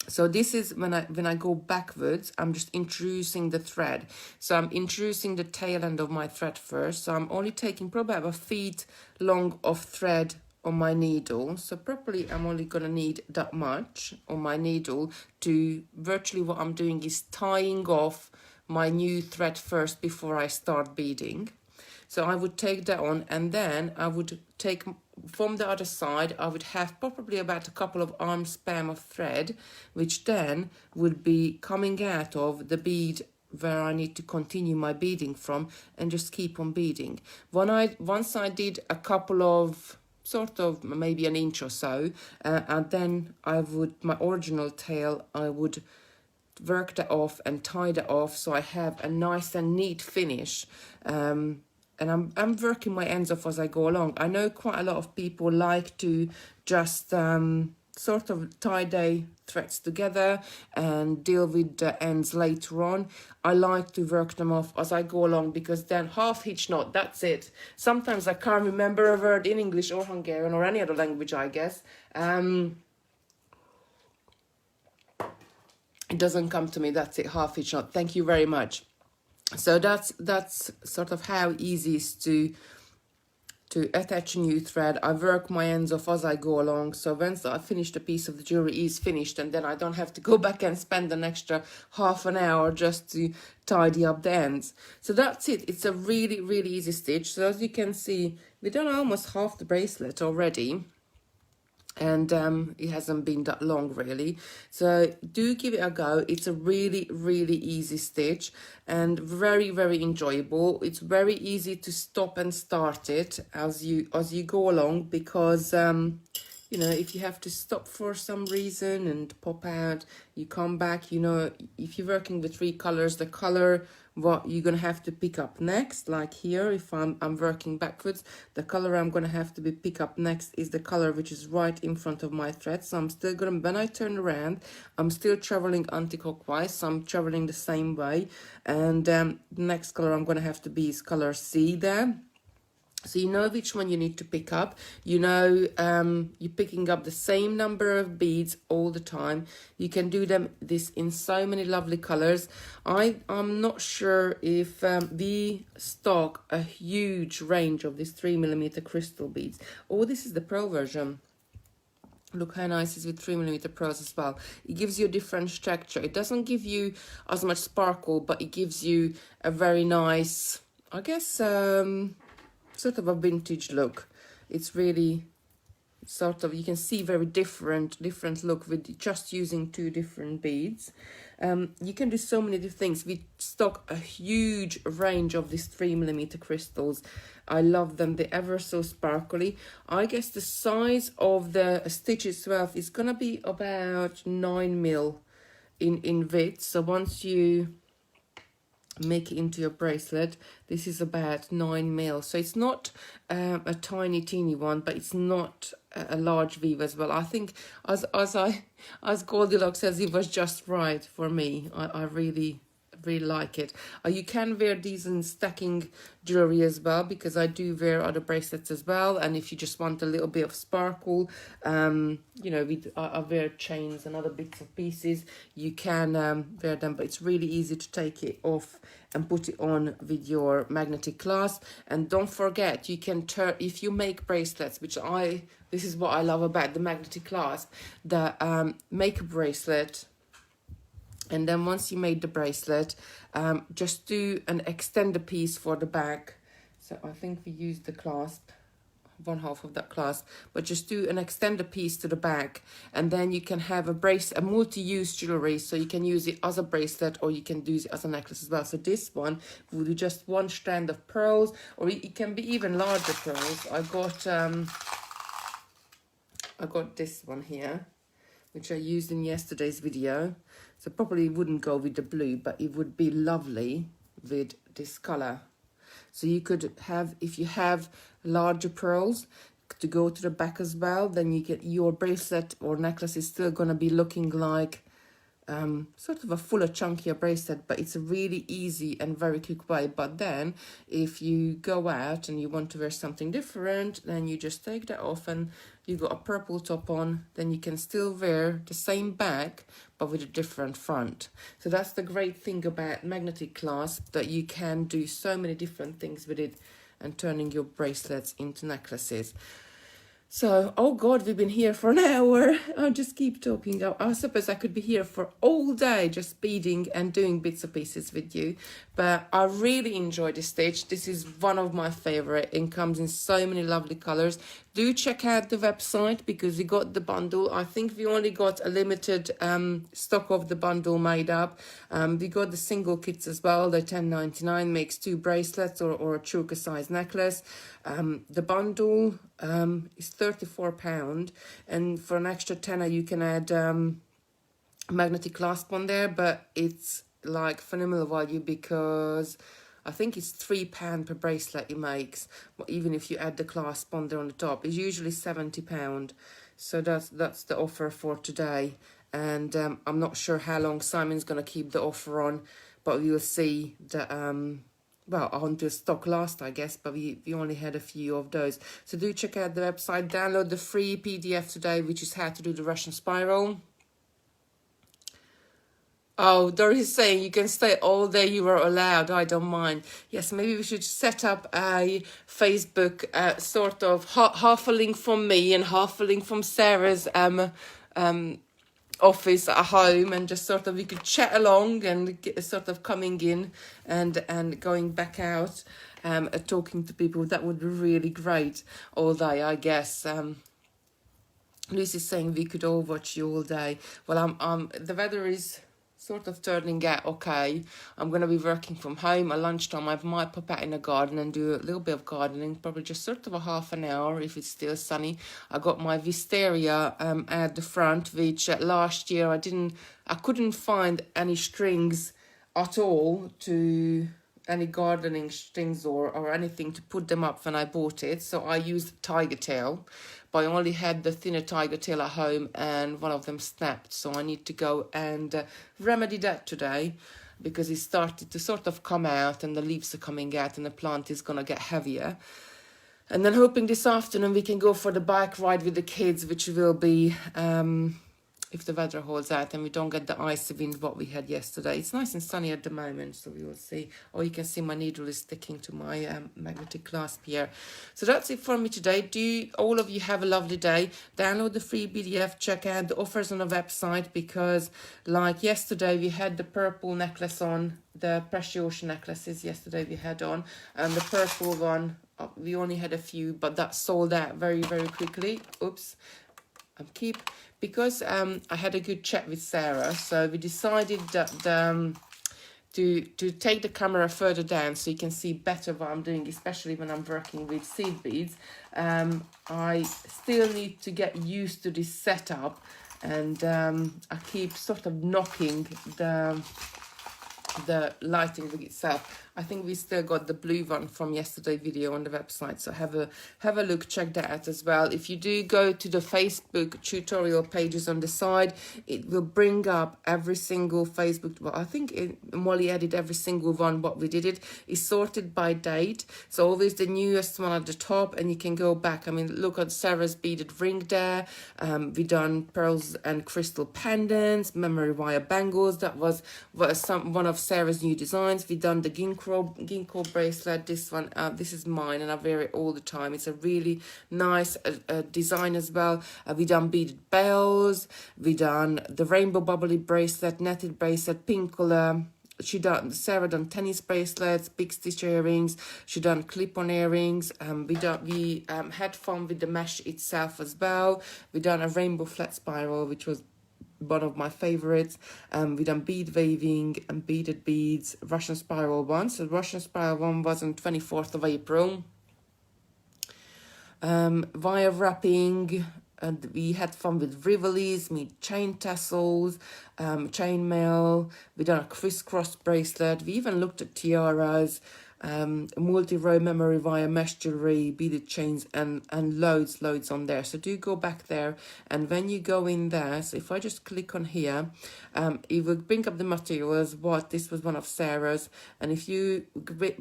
so this is when I go backwards, I'm just introducing the thread. So I'm introducing the tail end of my thread first. So I'm only taking probably about 1 feet long of thread on my needle. So probably I'm only gonna need that much on my needle to virtually what I'm doing is tying off my new thread first before I start beading. So I would take that on, and then I would take from the other side, I would have probably about a couple of arm span of thread, which then would be coming out of the bead where I need to continue my beading from, and just keep on beading. Once I did a couple of sort of maybe an inch or so, and then my original tail, I would work that off and tie that off so I have a nice and neat finish. And I'm working my ends off as I go along. I know quite a lot of people like to just sort of tie their threads together and deal with the ends later on. I like to work them off as I go along, because then half hitch knot, that's it. Sometimes I can't remember a word in English or Hungarian or any other language, I guess. It doesn't come to me, that's it, half hitch knot. Thank you very much. So that's sort of how easy it is to to attach a new thread. I work my ends off as I go along, so once I finish the piece of the jewelry is finished, and then I don't have to go back and spend an extra half an hour just to tidy up the ends. So that's it. It's a really, really easy stitch. So as you can see, we've done almost half the bracelet already, and it hasn't been that long really. So do give it a go. It's a really, really easy stitch and very, very enjoyable. It's very easy to stop and start it as you go along, because you know, if you have to stop for some reason and pop out, you come back, you know, if you're working with 3 colors, the color what you're gonna have to pick up next, like here, if I'm working backwards, the color I'm gonna have to pick up next is the color which is right in front of my thread. So I'm still gonna, when I turn around, I'm still traveling anti-clockwise, so I'm traveling the same way. And the next color I'm gonna have to be is color C there. So you know which one you need to pick up. You know, you're picking up the same number of beads all the time. You can do this in so many lovely colors. I'm not sure if we stock a huge range of these 3mm crystal beads. Oh, this is the pro version. Look how nice it is with 3mm pearls as well. It gives you a different structure. It doesn't give you as much sparkle, but it gives you a very nice, I guess, sort of a vintage look. It's really sort of, you can see very different look with just using 2 different beads. You can do so many different things. We stock a huge range of these 3mm crystals. I love them. They're ever so sparkly. I guess the size of the stitch itself is gonna be about 9mm in width. So once you make it into your bracelet, this is about 9mm. So it's not a tiny teeny one, but it's not a large weave as well. I think as Goldilocks says, it was just right for me. I really like it. You can wear these in stacking jewelry as well, because I do wear other bracelets as well. And if you just want a little bit of sparkle, you know, I wear chains and other bits of pieces, you can wear them, but it's really easy to take it off and put it on with your magnetic clasp. And don't forget, you can turn, if you make bracelets, which this is what I love about the magnetic clasp, that make a bracelet, and then once you made the bracelet, just do an extender piece for the back. So I think we used the clasp, 1/2 of that clasp, but just do an extender piece to the back, and then you can have a multi-use jewelry. So you can use it as a bracelet, or you can use it as a necklace as well. So this one will do just 1 strand of pearls, or it can be even larger pearls. I got this one here, which I used in yesterday's video. So probably wouldn't go with the blue, but it would be lovely with this color. So you could have, if you have larger pearls to go to the back as well, then you get your bracelet or necklace is still going to be looking like sort of a fuller, chunkier bracelet, but it's a really easy and very quick way. But then if you go out and you want to wear something different, then you just take that off and you got a purple top on, then you can still wear the same back but with a different front. So that's the great thing about magnetic clasp, that you can do so many different things with it and turning your bracelets into necklaces. So, oh God, we've been here for an hour. I'll just keep talking. I suppose I could be here for all day just beading and doing bits and pieces with you. But I really enjoy this stitch. This is one of my favorite. It comes in so many lovely colors. Do check out the website, because we got the bundle. I think we only got a limited stock of the bundle made up. We got the single kits as well. They're $10.99, makes 2 bracelets or a choker size necklace. The bundle is £34, and for an extra tenner you can add magnetic clasp on there, but it's like phenomenal value, because I think it's £3 per bracelet it makes. But even if you add the clasp on there on the top, it's usually £70. So that's the offer for today. And I'm not sure how long Simon's going to keep the offer on, but we will see that well, until stock last, I guess, but we only had a few of those. So do check out the website, download the free PDF today, which is how to do the Russian spiral. Oh, Doris is saying you can stay all day, you are allowed. I don't mind. Yes, maybe we should set up a Facebook sort of half a link from me and half a link from Sarah's office at home, and just sort of we could chat along and get, sort of coming in and going back out, talking to people. That would be really great all day, I guess. Lucy's saying we could all watch you all day. Well, the weather is sort of turning out okay. I'm going to be working from home at lunchtime. I might pop out in the garden and do a little bit of gardening, probably just sort of a half an hour if it's still sunny. I got my wisteria at the front, which last year I couldn't find any strings at all, to any gardening strings or anything to put them up when I bought it. So I used tiger tail, but I only had the thinner tiger tail at home and one of them snapped. So I need to go and remedy that today, because it started to sort of come out and the leaves are coming out and the plant is going to get heavier. And then hoping this afternoon we can go for the bike ride with the kids, which will be if the weather holds out and we don't get the icy wind what we had yesterday. It's nice and sunny at the moment, so we will see. Oh, you can see my needle is sticking to my magnetic clasp here. So that's it for me today. Do all of you have a lovely day. Download the free PDF, check out the offers on the website, because like yesterday we had the purple necklace on, the Precious Ocean necklaces yesterday we had on, and the purple one, we only had a few, but that sold out very, very quickly. Oops. Because I had a good chat with Sarah, so we decided that to take the camera further down so you can see better what I'm doing, especially when I'm working with seed beads. I still need to get used to this setup, and I keep sort of knocking the lighting rig itself. I think we still got the blue one from yesterday's video on the website, so have a look, check that out as well. If you do go to the Facebook tutorial pages on the side, it will bring up every single Facebook, well, I think Molly added every single one what we did. It is sorted by date, so always the newest one at the top, and you can go back. I mean, look at Sarah's beaded ring there. We done pearls and crystal pendants, memory wire bangles. That was one of Sarah's new designs. We done the ginkgo bracelet. This one, this is mine, and I wear it all the time. It's a really nice design as well. We done beaded bells. We done the rainbow bubbly bracelet, netted bracelet, pink color. Sarah done tennis bracelets, big stitch earrings. She done clip-on earrings. We had fun with the mesh itself as well. We done a rainbow flat spiral, which was one of my favorites. We done bead waving and beaded beads, Russian spiral one. So Russian spiral one was on 24th of April. Wire wrapping, and we had fun with rivolis, chain tassels, chain mail. We done a crisscross bracelet. We even looked at tiaras, multi-row memory wire mesh jewelry, beaded chains, and loads on there. So do go back there, and when you go in there, so if I just click on here, it will bring up the materials. This was one of Sarah's, and if you click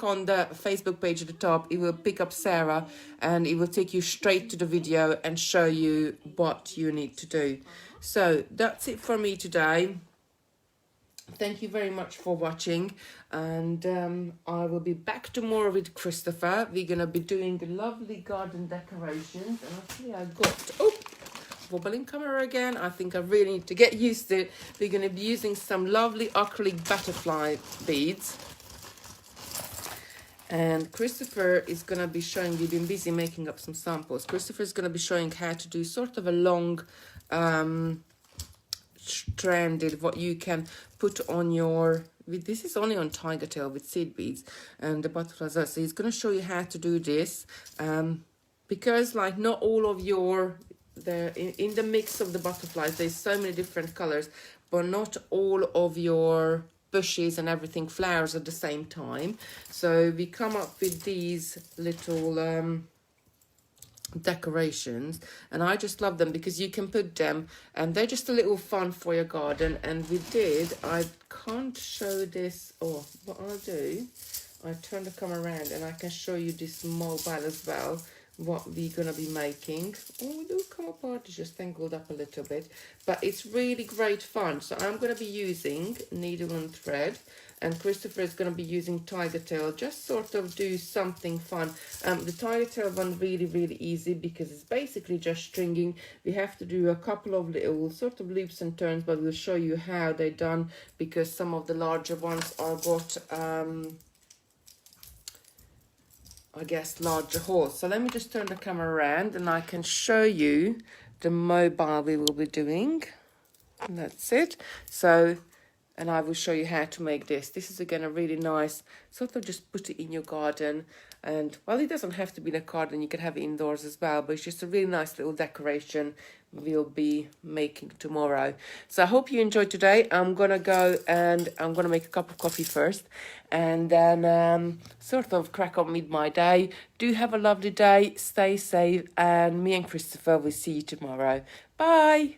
on the Facebook page at the top, it will pick up Sarah and it will take you straight to the video and show you what you need to do. So that's it for me today. Thank you very much for watching, and I will be back tomorrow with Christopher. We're going to be doing lovely garden decorations, and actually I got wobbling camera again. I think I really need to get used to it. We're going to be using some lovely acrylic butterfly beads, and Christopher is going to be showing, we've been busy making up some samples. Christopher is going to be showing how to do sort of a long stranded, what you can put on your, this is only on tiger tail with seed beads and the butterflies. So he's going to show you how to do this, because like not all of your, in the mix of the butterflies there's so many different colors, but not all of your bushes and everything flowers at the same time. So we come up with these little decorations, and I just love them because you can put them, and they're just a little fun for your garden. And I can't show this, or what I'll do, I turn the camera around and I can show you this mobile as well, what we're going to be making. Oh, look, our part is just tangled up a little bit, but it's really great fun. So I'm going to be using needle and thread, and Christopher is going to be using tiger tail, just sort of do something fun. The tiger tail one really easy because it's basically just stringing. We have to do a couple of little sort of loops and turns, but we'll show you how they're done because some of the larger ones are got I guess larger holes. So let me just turn the camera around and I can show you the mobile we will be doing. And that's it. So, and I will show you how to make this. This is again a really nice, sort of just put it in your garden. And well, it doesn't have to be in a garden, you can have it indoors as well, but it's just a really nice little decoration we'll be making tomorrow. So I hope you enjoyed today. I'm gonna go and I'm gonna make a cup of coffee first and then sort of crack on with my day. Do have a lovely day, stay safe, and me and Christopher will see you tomorrow. Bye.